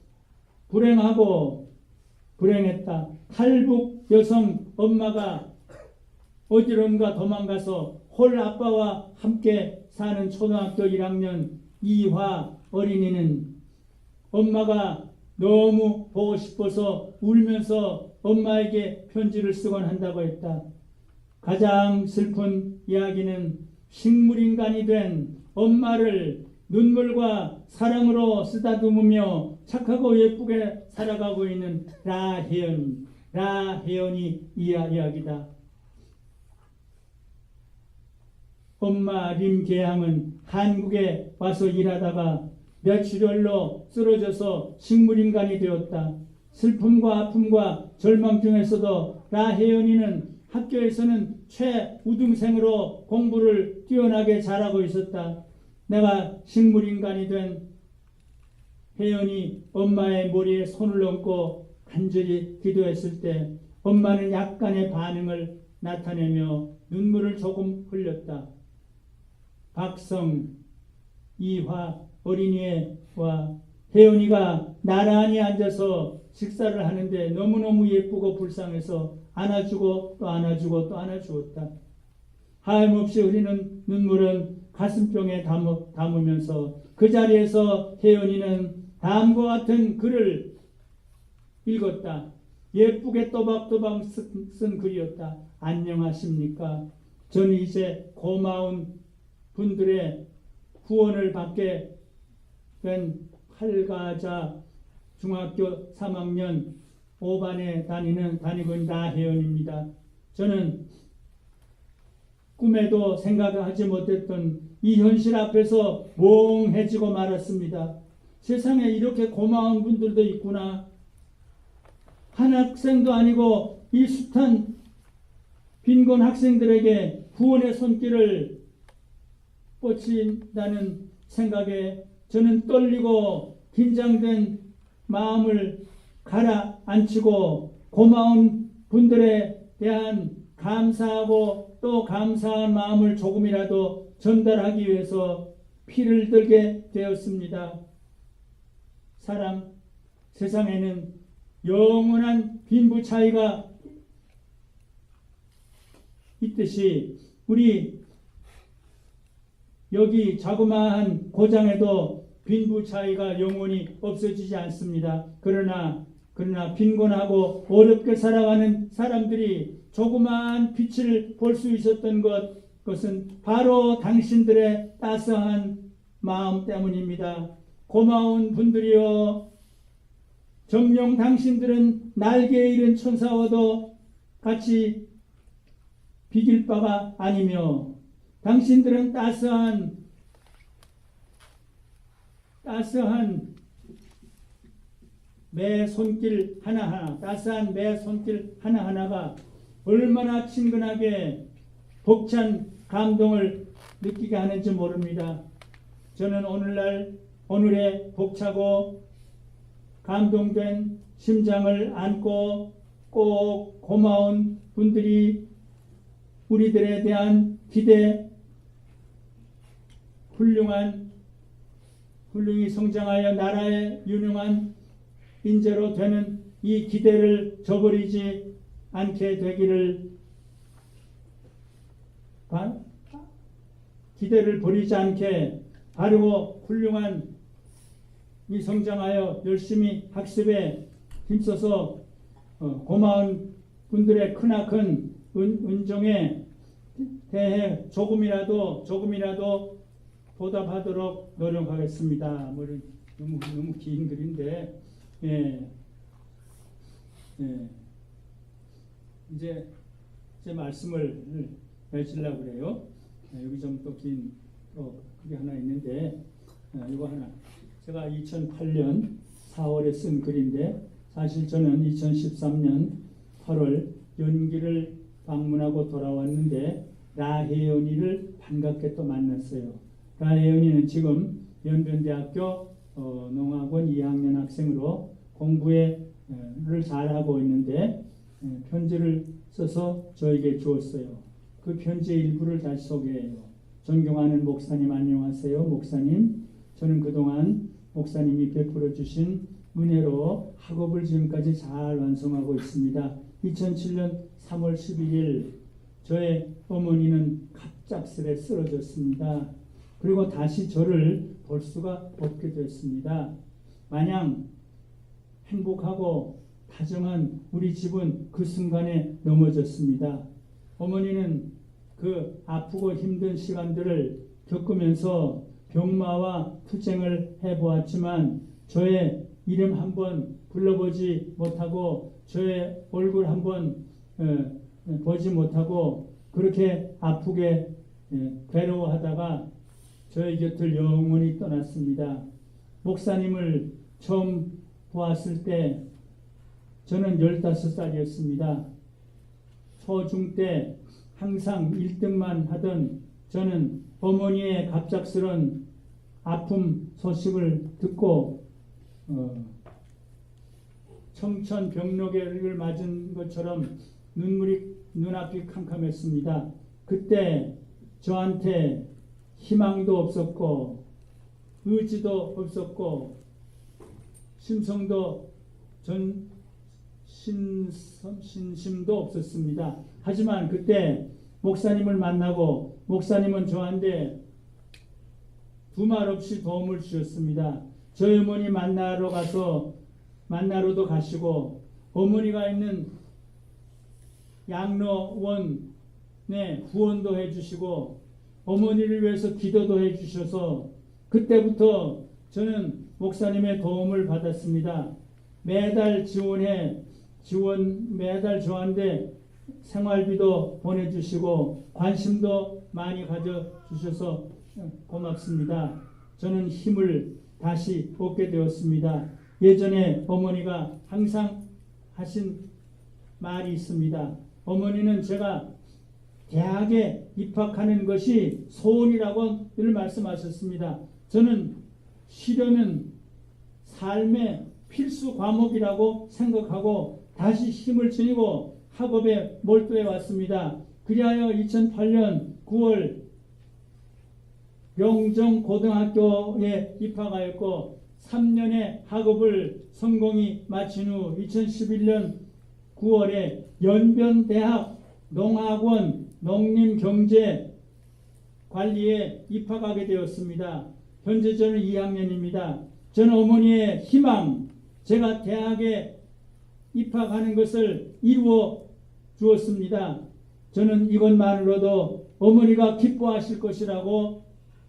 불행했다. 탈북 여성 엄마가 어디론가 도망가서 홀 아빠와 함께 사는 초등학교 1학년 이화 어린이는 엄마가 너무 보고 싶어서 울면서 엄마에게 편지를 쓰곤 한다고 했다. 가장 슬픈 이야기는 식물인간이 된 엄마를 눈물과 사랑으로 쓰다듬으며 착하고 예쁘게 살아가고 있는 라혜연이 이야기다. 엄마 림계양은 한국에 와서 일하다가 뇌출혈로 쓰러져서 식물인간이 되었다. 슬픔과 아픔과 절망 중에서도 라혜연이는 학교에서는 최우등생으로 공부를 뛰어나게 잘하고 있었다. 내가 식물인간이 된 혜연이 엄마의 머리에 손을 얹고 간절히 기도했을 때 엄마는 약간의 반응을 나타내며 눈물을 조금 흘렸다. 박성, 이화 어린이와 혜연이가 나란히 앉아서 식사를 하는데 너무너무 예쁘고 불쌍해서 안아주고 또 안아주고 또 안아주었다. 하염없이 흐리는 눈물은 가슴병에 담으면서 그 자리에서 혜연이는 다음과 같은 글을 읽었다. 예쁘게 또박또박 쓴 글이었다. 안녕하십니까? 저는 이제 고마운 분들의 후원을 받게 된 팔가자 중학교 3학년 5반에 다니고 있는 나혜연입니다. 저는 꿈에도 생각하지 못했던 이 현실 앞에서 멍해지고 말았습니다. 세상에 이렇게 고마운 분들도 있구나. 한 학생도 아니고 이 숱한 빈곤 학생들에게 구원의 손길을 뻗친다는 생각에 저는 떨리고 긴장된 마음을 가라앉히고 고마운 분들에 대한 감사하고 또 감사한 마음을 조금이라도 전달하기 위해서 피를 들게 되었습니다. 세상에는 영원한 빈부 차이가 있듯이 우리 여기 자그마한 고장에도 빈부 차이가 영원히 없어지지 않습니다. 그러나 빈곤하고 어렵게 살아가는 사람들이 조그마한 빛을 볼 수 있었던 것은 바로 당신들의 따스한 마음 때문입니다. 고마운 분들이여, 정녕 당신들은 날개에 이른 천사와도 같이 비길 바가 아니며 당신들은 따스한 매 손길 하나하나, 따스한 매 손길 하나하나가 얼마나 친근하게 벅찬 감동을 느끼게 하는지 모릅니다. 저는 오늘의 벅차고 감동된 심장을 안고 꼭 고마운 분들이 우리들에 대한 기대, 훌륭히 성장하여 나라의 유능한 인재로 되는 이 기대를 저버리지 않게 되기를, 기대를 버리지 않게 바르고 훌륭한 이 성장하여 열심히 학습에 힘써서 고마운 분들의 크나큰 은정에 대해 조금이라도 보답하도록 노력하겠습니다. 너무 긴 글인데, 이제 제 말씀을 맺으려고 그래요. 여기 좀 또 그게 하나 있는데, 이거 하나. 제가 2008년 4월에 쓴 글인데, 사실 저는 2013년 8월 연기를 방문하고 돌아왔는데 라혜연이를 반갑게 또 만났어요. 라혜연이는 지금 연변대학교 농학원 2학년 학생으로 공부를 잘하고 있는데 편지를 써서 저에게 주었어요. 그 편지의 일부를 다시 소개해요. 존경하는 목사님 안녕하세요. 목사님, 저는 그동안 목사님이 베풀어 주신 은혜로 학업을 지금까지 잘 완성하고 있습니다. 2007년 3월 11일 저의 어머니는 갑작스레 쓰러졌습니다. 그리고 다시 저를 볼 수가 없게 됐습니다. 마냥 행복하고 다정한 우리 집은 그 순간에 넘어졌습니다. 어머니는 그 아프고 힘든 시간들을 겪으면서 병마와 투쟁을 해보았지만 저의 이름 한번 불러보지 못하고 저의 얼굴 한번 보지 못하고 그렇게 아프게 괴로워하다가 저의 곁을 영원히 떠났습니다. 목사님을 처음 보았을 때 저는 15살이었습니다. 초중 때 항상 1등만 하던 저는 어머니의 갑작스런 아픔 소식을 듣고 청천벽력을 맞은 것처럼 눈앞이 캄캄했습니다. 그때 저한테 희망도 없었고 의지도 없었고 신심도 없었습니다. 하지만 그때 목사님을 만나고 목사님은 저한테 두말 없이 도움을 주셨습니다. 저희 어머니 만나러도 가시고 어머니가 있는 양로원에 후원도 해주시고 어머니를 위해서 기도도 해주셔서 그때부터 저는 목사님의 도움을 받았습니다. 매달 매달 저한테 생활비도 보내주시고 관심도 많이 가져주셔서 고맙습니다. 저는 힘을 다시 얻게 되었습니다. 예전에 어머니가 항상 하신 말이 있습니다. 어머니는 제가 대학에 입학하는 것이 소원이라고 늘 말씀하셨습니다. 저는 시련은 삶의 필수 과목이라고 생각하고 다시 힘을 지니고 학업에 몰두해 왔습니다. 그리하여 2008년 9월 영정고등학교에 입학하였고 3년의 학업을 성공히 마친 후 2011년 9월에 연변대학 농학원 농림경제관리에 입학하게 되었습니다. 현재 저는 2학년입니다. 저는 어머니의 희망, 제가 대학에 입학하는 것을 이루어 주었습니다. 저는 이것만으로도 어머니가 기뻐하실 것이라고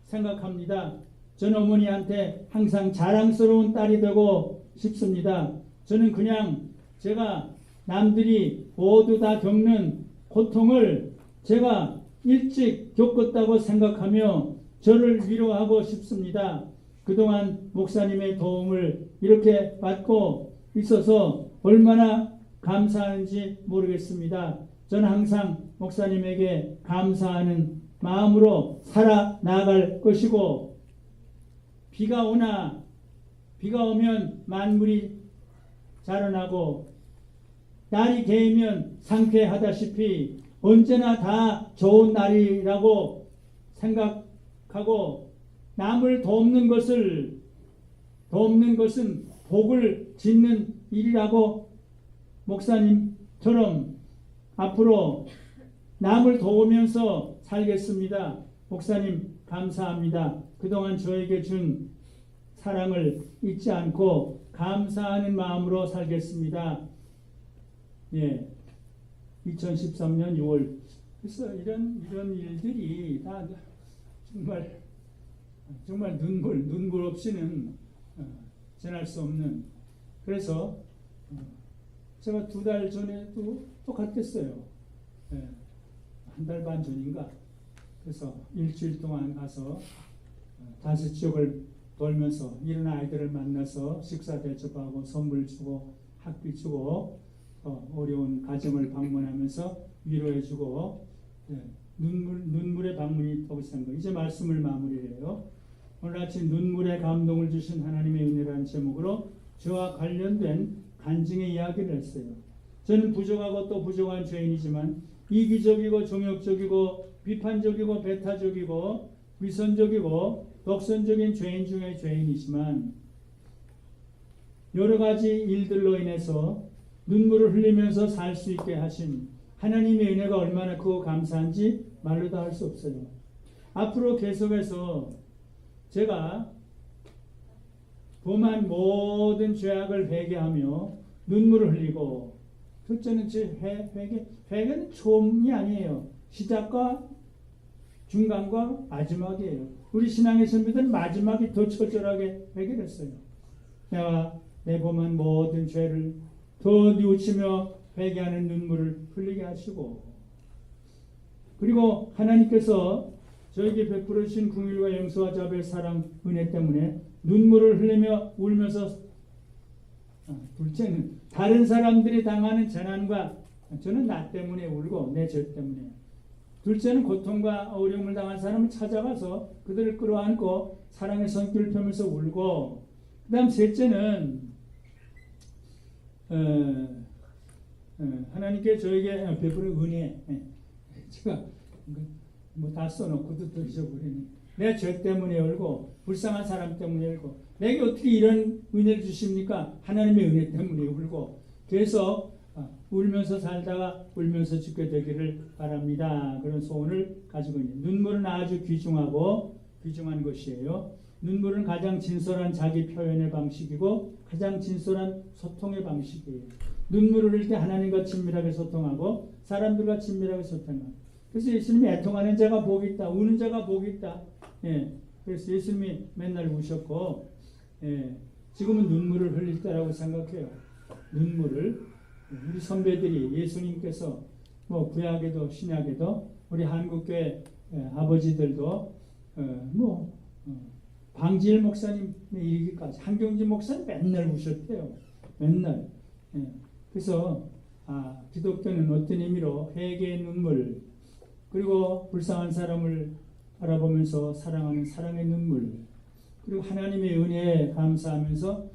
생각합니다. 저는 어머니한테 항상 자랑스러운 딸이 되고 싶습니다. 저는 그냥 제가 남들이 모두 다 겪는 고통을 제가 일찍 겪었다고 생각하며 저를 위로하고 싶습니다. 그동안 목사님의 도움을 이렇게 받고 있어서 얼마나 감사하는지 모르겠습니다. 저는 항상 목사님에게 감사하는 마음으로 살아나갈 것이고, 비가 오면 만물이 자라나고 날이 개이면 상쾌하다시피 언제나 다 좋은 날이라고 생각하고, 남을 돕는 것은 복을 짓는 일이라고 목사님처럼 앞으로 남을 도우면서 살겠습니다. 목사님 감사합니다. 그동안 저에게 준 사랑을 잊지 않고 감사하는 마음으로 살겠습니다. 예, 2013년 6월. 그래서 이런 일들이 다 정말 눈물 없이는 지날 수 없는. 그래서 제가 2달 전에도 똑같았어요. 예, 1달 반 전인가. 그래서 일주일 동안 가서 5지역을 돌면서 이런 아이들을 만나서 식사 대접하고 선물 주고 학비 주고 어려운 가정을 방문하면서 위로해주고, 예, 눈물의 방문이 있다고 생각해요. 이제 말씀을 마무리해요. 오늘 아침 눈물의 감동을 주신 하나님의 은혜라는 제목으로 저와 관련된 간증의 이야기를 했어요. 저는 부족하고 또 부족한 죄인이지만 이기적이고 정욕적이고 비판적이고 배타적이고 위선적이고 독선적인 죄인 중에 죄인이지만 여러 가지 일들로 인해서 눈물을 흘리면서 살 수 있게 하신 하나님의 은혜가 얼마나 크고 감사한지 말로 다 할 수 없어요. 앞으로 계속해서 제가 범한 모든 죄악을 회개하며 눈물을 흘리고, 첫째는 회개는 처음이 아니에요. 시작과 중간과 마지막이에요. 우리 신앙의 선배들은 마지막이 더 처절하게 회개했어요. 내가 내 범한 모든 죄를 더 뉘우치며 회개하는 눈물을 흘리게 하시고, 그리고 하나님께서 저에게 베풀어 주신 긍휼과 용서와 자비의 사랑 은혜 때문에 눈물을 흘리며 울면서, 둘째는 다른 사람들이 당하는 재난과, 저는 나 때문에 울고 내 죄 때문에, 둘째는 고통과 어려움을 당한 사람을 찾아가서 그들을 끌어안고 사랑의 손길을 펴면서 울고, 그 다음 셋째는 하나님께 저에게 베푸는 은혜. 제가 뭐 다 써놓고도 또 잊어버리네. 내 죄 때문에 울고 불쌍한 사람 때문에 울고, 내게 어떻게 이런 은혜를 주십니까? 하나님의 은혜 때문에 울고, 그래서 울면서 살다가 울면서 죽게 되기를 바랍니다. 그런 소원을 가지고 있는. 눈물은 아주 귀중한 것이에요. 눈물은 가장 진솔한 자기 표현의 방식이고 가장 진솔한 소통의 방식이에요. 눈물을 흘릴 때 하나님과 친밀하게 소통하고 사람들과 친밀하게 소통하고. 그래서 예수님이 애통하는 자가 복이 있다, 우는 자가 복이 있다. 예, 그래서 예수님이 맨날 우셨고, 예, 지금은 눈물을 흘릴 때라고 생각해요. 눈물을. 우리 선배들이, 예수님께서 뭐 구약에도 신약에도 우리 한국교회 아버지들도 방지일 목사님 이르기까지 한경진 목사님 맨날 우셨대요. 맨날. 예. 그래서 기독교는 어떤 의미로 회개의 눈물, 그리고 불쌍한 사람을 바라보면서 사랑하는 사랑의 눈물, 그리고 하나님의 은혜에 감사하면서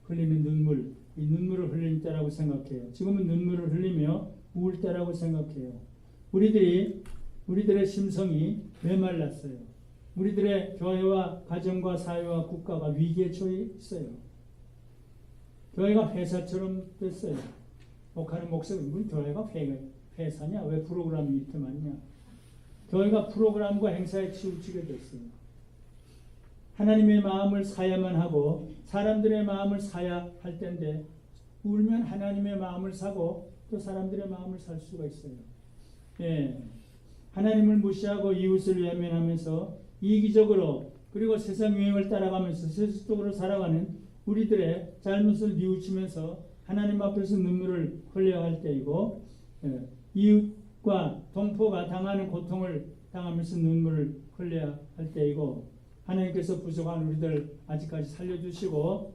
흘리는 눈물, 이 눈물을 흘리는 때라고 생각해요. 지금은 눈물을 흘리며 우울 때라고 생각해요. 우리들의 심성이 메말랐어요. 우리들의 교회와 가정과 사회와 국가가 위기에 처해 있어요. 교회가 회사처럼 됐어요. 목하는 목사님, 우리 교회가 회사냐? 왜 프로그램이 이렇게 많냐? 교회가 프로그램과 행사에 치우치게 됐어요. 하나님의 마음을 사야만 하고 사람들의 마음을 사야 할 텐데, 울면 하나님의 마음을 사고 또 사람들의 마음을 살 수가 있어요. 예. 하나님을 무시하고 이웃을 외면하면서 이기적으로, 그리고 세상 유행을 따라가면서 세속적으로 살아가는 우리들의 잘못을 뉘우치면서 하나님 앞에서 눈물을 흘려야 할 때이고, 이웃과 동포가 당하는 고통을 당하면서 눈물을 흘려야 할 때이고, 하나님께서 부족한 우리들 아직까지 살려주시고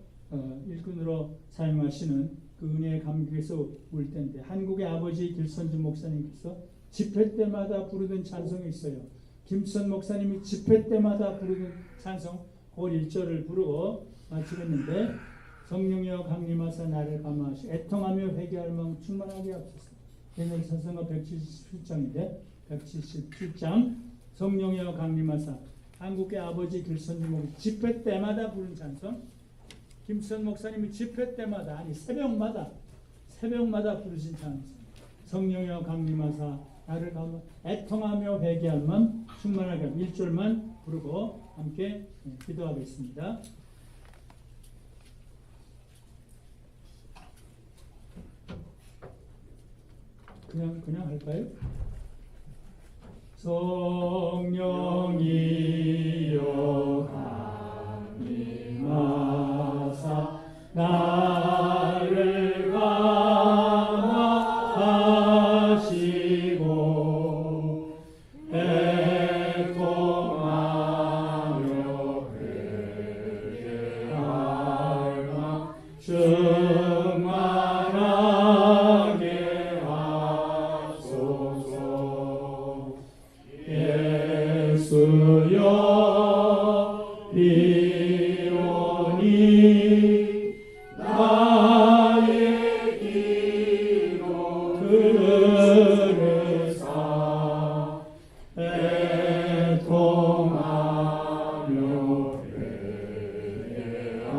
일꾼으로 사용하시는 그 은혜의 감격에서 울 때인데, 한국의 아버지 길선주 목사님께서 집회 때마다 부르던 찬송이 있어요. 김선 목사님이 집회 때마다 부르던 찬송 그 1절을 부르고 마치겠는데, 성령이여 강림하사 나를 감화하시 애통하며 회개할 마음 충만하게 하소서. 옛날 찬송가 177장인데 177장 성령이여 강림하사, 한국의 아버지 길선주 목사님 집회 때마다 부른 찬송, 김선 목사님이 집회 때마다, 아니 새벽마다 부르신 찬송, 성령이여 강림하사 나를 감화 애통하며 회개할 마음 충만하게 하소서. 1절만 부르고 함께 기도하겠습니다. 그냥 할까요? 성령이여 강림하사 나를 감화하시고 애통하며 회개할 마음 충만하게 하소서. 예수여 비오니 나의 기도 들으사 애통하며 회개할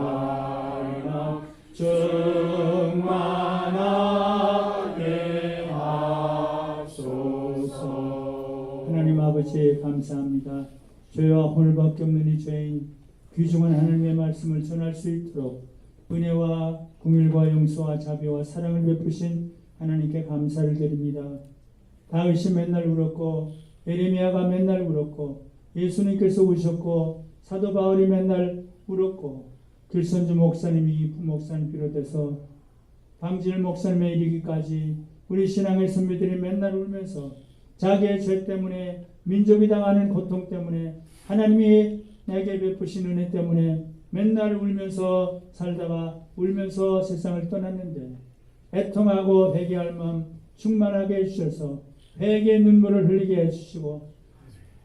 마음 충만하게 하소서. 하나님 아버지 감사합니다. 죄와 홀밖에 없는 이 죄인 귀중한 하나님의 말씀을 전할 수 있도록 은혜와 긍휼과 용서와 자비와 사랑을 베푸신 하나님께 감사를 드립니다. 다윗이 맨날 울었고 예레미야가 맨날 울었고 예수님께서 우셨고 사도 바울이 맨날 울었고 길선주 목사님이 부목사님 비롯해서 방질 목사님에 이르기까지 우리 신앙의 선배들이 맨날 울면서 자기의 죄 때문에, 민족이 당하는 고통 때문에, 하나님이 내게 베푸신 은혜 때문에 맨날 울면서 살다가 울면서 세상을 떠났는데, 애통하고 회개할 마음 충만하게 해주셔서 회개의 눈물을 흘리게 해주시고,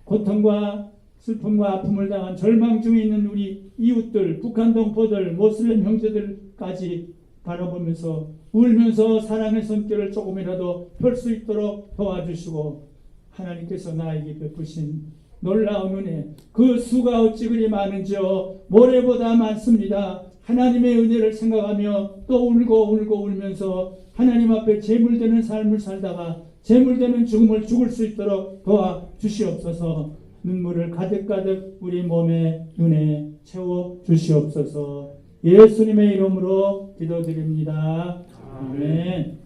고통과 슬픔과 아픔을 당한 절망 중에 있는 우리 이웃들, 북한 동포들, 모슬렘 형제들까지 바라보면서 울면서 사랑의 손길을 조금이라도 펼 수 있도록 도와주시고, 하나님께서 나에게 베푸신 놀라운 은혜, 그 수가 어찌 그리 많은지요. 모래보다 많습니다. 하나님의 은혜를 생각하며 또 울고 울면서 하나님 앞에 제물되는 삶을 살다가 제물되는 죽음을 죽을 수 있도록 도와주시옵소서. 눈물을 가득가득 우리 몸에 눈에 채워 주시옵소서. 예수님의 이름으로 기도드립니다. 아멘.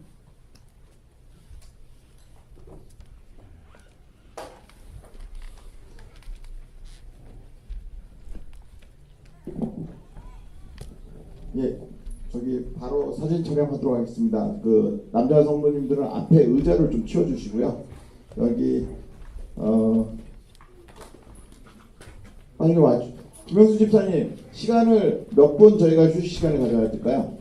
예, 저기 바로 사진 촬영하도록 하겠습니다. 그 남자 성도님들은 앞에 의자를 좀 치워주시고요. 여기 빨리 와. 김영수 집사님, 시간을 몇 분 저희가 휴식 시간을 가져야 될까요?